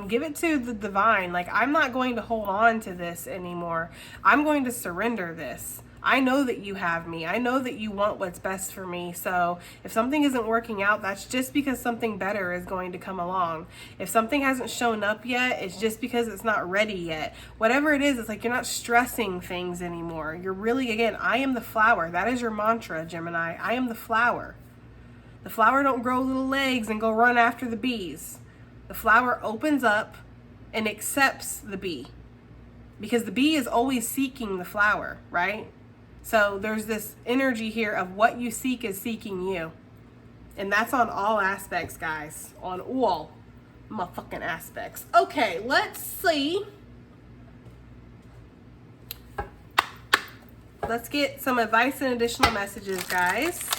give it to the divine. Like, I'm not going to hold on to this anymore. I'm going to surrender this. I know that you have me. I know that you want what's best for me. So if something isn't working out, that's just because something better is going to come along. If something hasn't shown up yet, it's just because it's not ready yet. Whatever it is, it's like you're not stressing things anymore. You're really, again, I am the flower. That is your mantra, Gemini. I am the flower. The flower don't grow little legs and go run after the bees. The flower opens up and accepts the bee, because the bee is always seeking the flower, right? So there's this energy here of what you seek is seeking you. And that's on all aspects, guys. On all motherfucking aspects. Okay, let's see. Let's get some advice and additional messages, guys.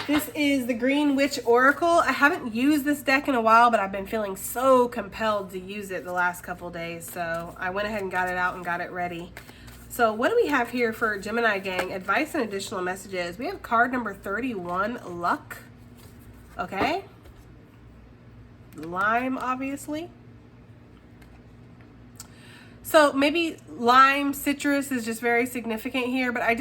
This is the Green Witch Oracle. I haven't used this deck in a while, but I've been feeling so compelled to use it the last couple days. So I went ahead and got it out and got it ready. So what do we have here for Gemini gang? Advice and additional messages. We have card number 31, Luck. Okay. Lime, obviously. So maybe lime, citrus is just very significant here, but I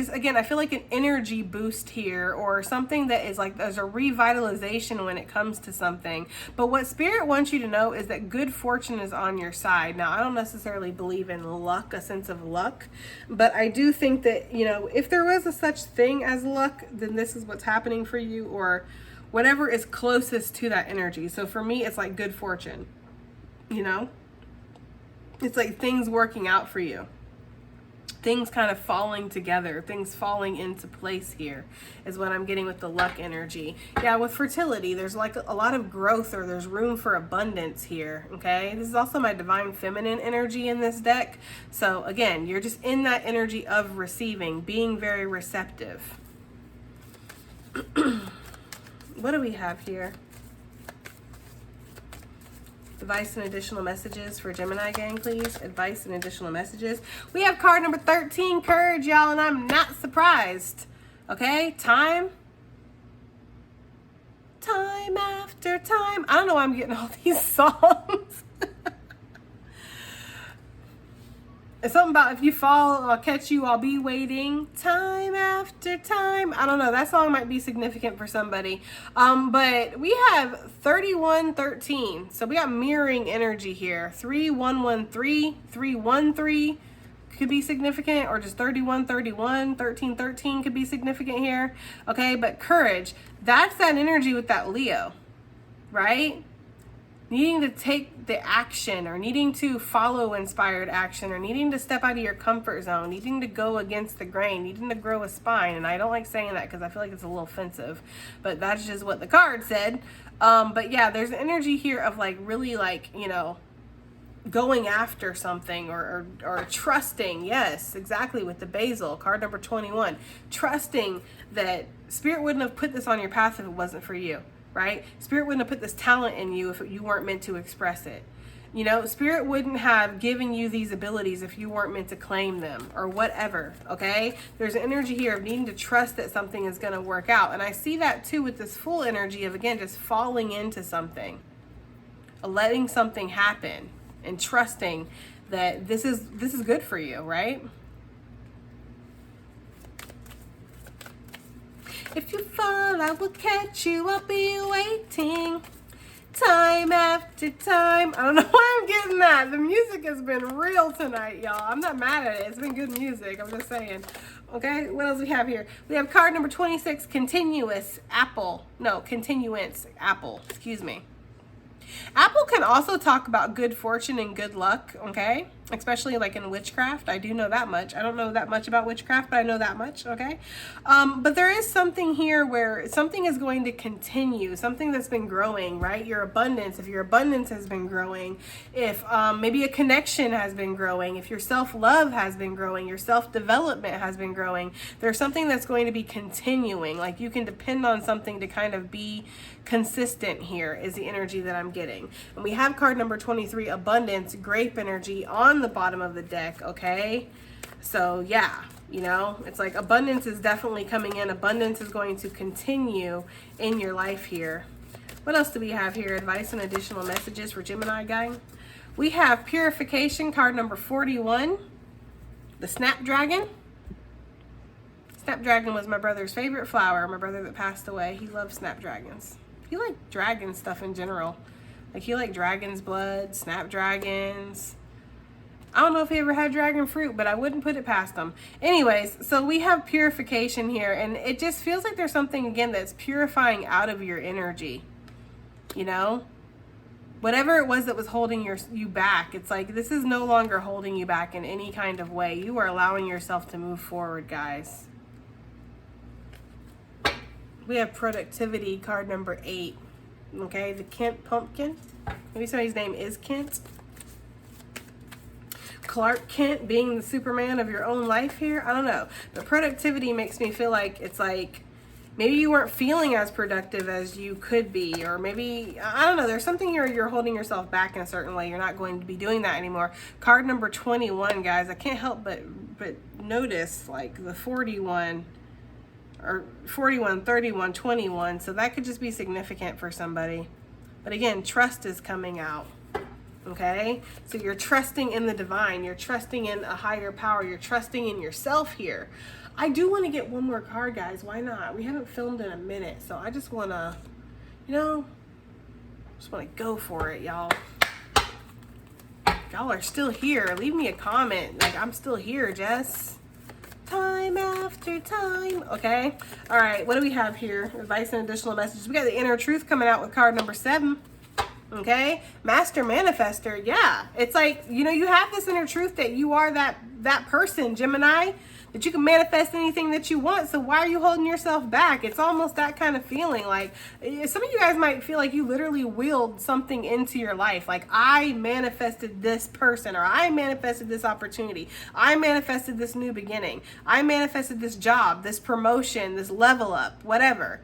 feel like an energy boost here, or something that is like there's a revitalization when it comes to something. But what Spirit wants you to know is that good fortune is on your side. Now, I don't necessarily believe in luck, a sense of luck, but I do think that, you know, if there was a such thing as luck, then this is what's happening for you, or whatever is closest to that energy. So for me, it's like good fortune, you know? It's like things working out for you. Things kind of falling together. Things falling into place here is what I'm getting with the luck energy. Yeah, with fertility, there's like a lot of growth, or there's room for abundance here, okay? This is also my divine feminine energy in this deck. So again, you're just in that energy of receiving, being very receptive. What do we have here? Advice and additional messages for Gemini gang, please. Advice and additional messages. We have card number 13, Courage, y'all, and I'm not surprised. Okay, time after time. I don't know why I'm getting all these songs. It's something about if you fall, I'll catch you, I'll be waiting. Time after time. I don't know. That song might be significant for somebody. But we have 3113. So we got mirroring energy here. 3113, 313. could be significant, or just 31-31, 13-13 could be significant here. Okay, but courage, that's that energy with that Leo, right? Needing to take the action, or needing to follow inspired action, or needing to step out of your comfort zone, needing to go against the grain, needing to grow a spine. And I don't like saying that because I feel like it's a little offensive, but that's just what the card said. But yeah, there's an energy here of like really like, you know, going after something, or trusting. Yes, exactly, with the basil, card number 21. Trusting that Spirit wouldn't have put this on your path if it wasn't for you, right? Spirit wouldn't have put this talent in you if you weren't meant to express it. You know, Spirit wouldn't have given you these abilities if you weren't meant to claim them, or whatever, okay? There's an energy here of needing to trust that something is going to work out. And I see that too with this full energy of, again, just falling into something, letting something happen, and trusting that this is good for you, right? If you fall, I will catch you. I'll be waiting time after time. I don't know why I'm getting that. The music has been real tonight, y'all. I'm not mad at it. It's been good music. I'm just saying. Okay, what else we have here? We have card number 26, continuance apple. Excuse me. Apple can also talk about good fortune and good luck, okay? Especially like in witchcraft. I do know that much. I don't know that much about witchcraft, but I know that much, okay? But there is something here where something is going to continue, something that's been growing, right? Your abundance, if your abundance has been growing, if maybe a connection has been growing, if your self-love has been growing, your self-development has been growing, there's something that's going to be continuing. Like you can depend on something to kind of be consistent here, is the energy that I'm getting. And we have card number 23, abundance, grape energy, on the bottom of the deck, okay? So yeah, you know, it's like abundance is definitely coming in. Abundance is going to continue in your life here. What else do we have here? Advice and additional messages for Gemini gang. We have purification, card number 41, the snapdragon. Snapdragon was my brother's favorite flower. My brother that passed away, he loved snapdragons. He liked dragon stuff in general. Like he liked dragon's blood, snapdragons. I don't know if he ever had dragon fruit, but I wouldn't put it past him. Anyways, so we have purification here, and it just feels like there's something, again, that's purifying out of your energy. You know? Whatever it was that was holding you back, it's like this is no longer holding you back in any kind of way. You are allowing yourself to move forward, guys. We have productivity, card number 8. Okay, the Kent pumpkin. Maybe somebody's name is Kent. Clark Kent being the Superman of your own life here. I don't know. But productivity makes me feel like it's like maybe you weren't feeling as productive as you could be. Or maybe, I don't know, there's something here you're holding yourself back in a certain way. You're not going to be doing that anymore. Card number 21, guys. I can't help but notice like the 41, or 41, 31, 21. So that could just be significant for somebody. But again, trust is coming out. Okay, so you're trusting in the divine, you're trusting in a higher power, you're trusting in yourself here. I do want to get one more card, guys. Why not? We haven't filmed in a minute, so I just want to, you know, just want to go for it, y'all. Y'all are still here. Leave me a comment. Like, I'm still here, Jess. Time after time. Okay. All right. What do we have here? Advice and additional messages. We got the inner truth coming out with card number 7. Okay, master manifester. Yeah, it's like, you know, you have this inner truth that you are that person, Gemini, that you can manifest anything that you want. So why are you holding yourself back? It's almost that kind of feeling. Like some of you guys might feel like you literally willed something into your life. Like I manifested this person, or I manifested this opportunity. I manifested this new beginning. I manifested this job, this promotion, this level up, whatever,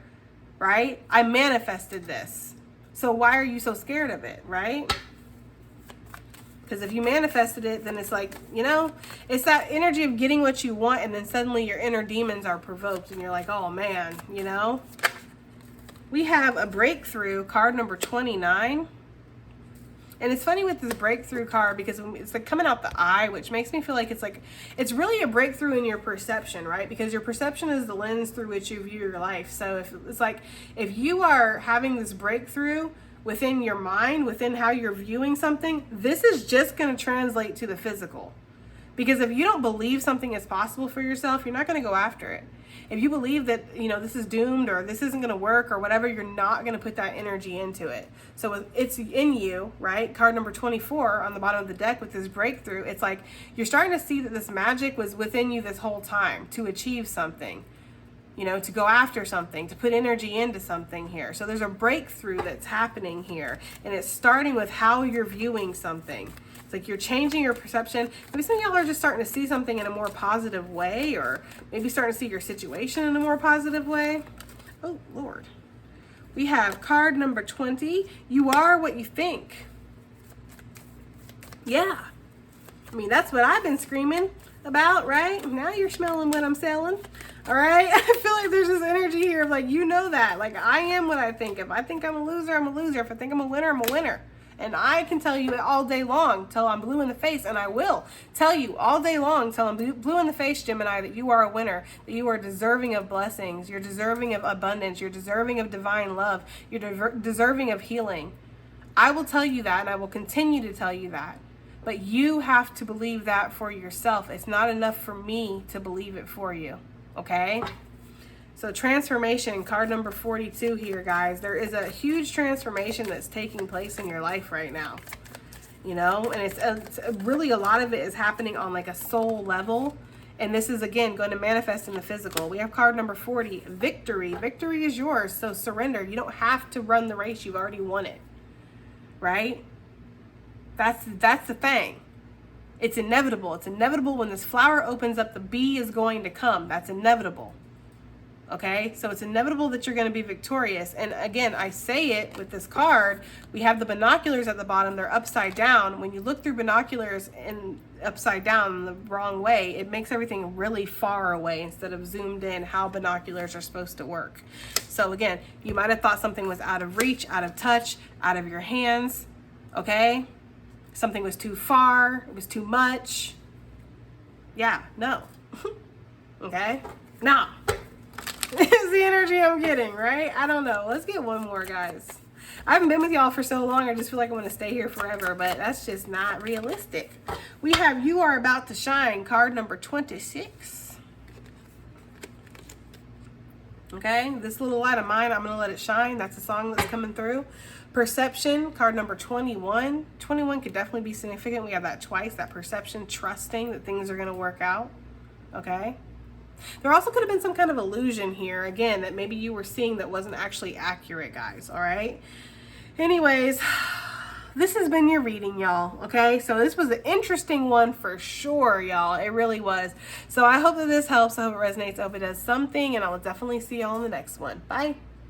right? I manifested this. So why are you so scared of it, right? Because if you manifested it, then it's like, you know, it's that energy of getting what you want, and then suddenly your inner demons are provoked, and you're like, oh man, you know? We have a breakthrough, card number 29. And it's funny with this breakthrough card because it's like coming out the eye, which makes me feel like it's really a breakthrough in your perception, right? Because your perception is the lens through which you view your life. So if it's like, if you are having this breakthrough within your mind, within how you're viewing something, this is just going to translate to the physical. Because if you don't believe something is possible for yourself, you're not going to go after it. If you believe that, you know, this is doomed or this isn't going to work or whatever, you're not going to put that energy into it. So it's in you, right? Card number 24 on the bottom of the deck with this breakthrough. It's like you're starting to see that this magic was within you this whole time to achieve something, you know, to go after something, to put energy into something here. So there's a breakthrough that's happening here. And it's starting with how you're viewing something. It's like you're changing your perception. Maybe some of y'all are just starting to see something in a more positive way, or maybe starting to see your situation in a more positive way. Oh, Lord. We have card number 20. You are what you think. Yeah. I mean, that's what I've been screaming about, right? Now you're smelling what I'm selling. All right. I feel like there's this energy here of like, you know that. Like, I am what I think. If I think I'm a loser, I'm a loser. If I think I'm a winner, I'm a winner. And I can tell you it all day long till I'm blue in the face, and I will tell you all day long till I'm blue in the face, Gemini, that you are a winner, that you are deserving of blessings, you're deserving of abundance, you're deserving of divine love, you're deserving of healing. I will tell you that, and I will continue to tell you that. But you have to believe that for yourself. It's not enough for me to believe it for you, okay? So transformation, card number 42 here, guys. There is a huge transformation that's taking place in your life right now. You know, and it's really a lot of it is happening on like a soul level. And this is, again, going to manifest in the physical. We have card number 40, victory. Victory is yours, so surrender. You don't have to run the race. You've already won it, right? That's the thing. It's inevitable. It's inevitable when this flower opens up, the bee is going to come. That's inevitable. Okay, so it's inevitable that you're going to be victorious. And again, I say it with this card. We have the binoculars at the bottom. They're upside down. When you look through binoculars and upside down the wrong way, it makes everything really far away instead of zoomed in how binoculars are supposed to work. So again, you might have thought something was out of reach, out of touch, out of your hands. Okay, something was too far. It was too much. Yeah, no. Okay, no. Is the energy I'm getting, right? I don't know. Let's get one more, guys. I haven't been with y'all for so long. I just feel like I want to stay here forever, but that's just not realistic. We have You Are About to Shine, card number 26. Okay, this little light of mine, I'm going to let it shine. That's a song that's coming through. Perception, card number 21. 21 could definitely be significant. We have that twice, that perception, trusting that things are going to work out. Okay. There also could have been some kind of illusion here, again, that maybe you were seeing that wasn't actually accurate, guys, all right? Anyways, this has been your reading, y'all, okay? So this was an interesting one for sure, y'all. It really was. So I hope that this helps. I hope it resonates. I hope it does something, and I will definitely see y'all in the next one. Bye.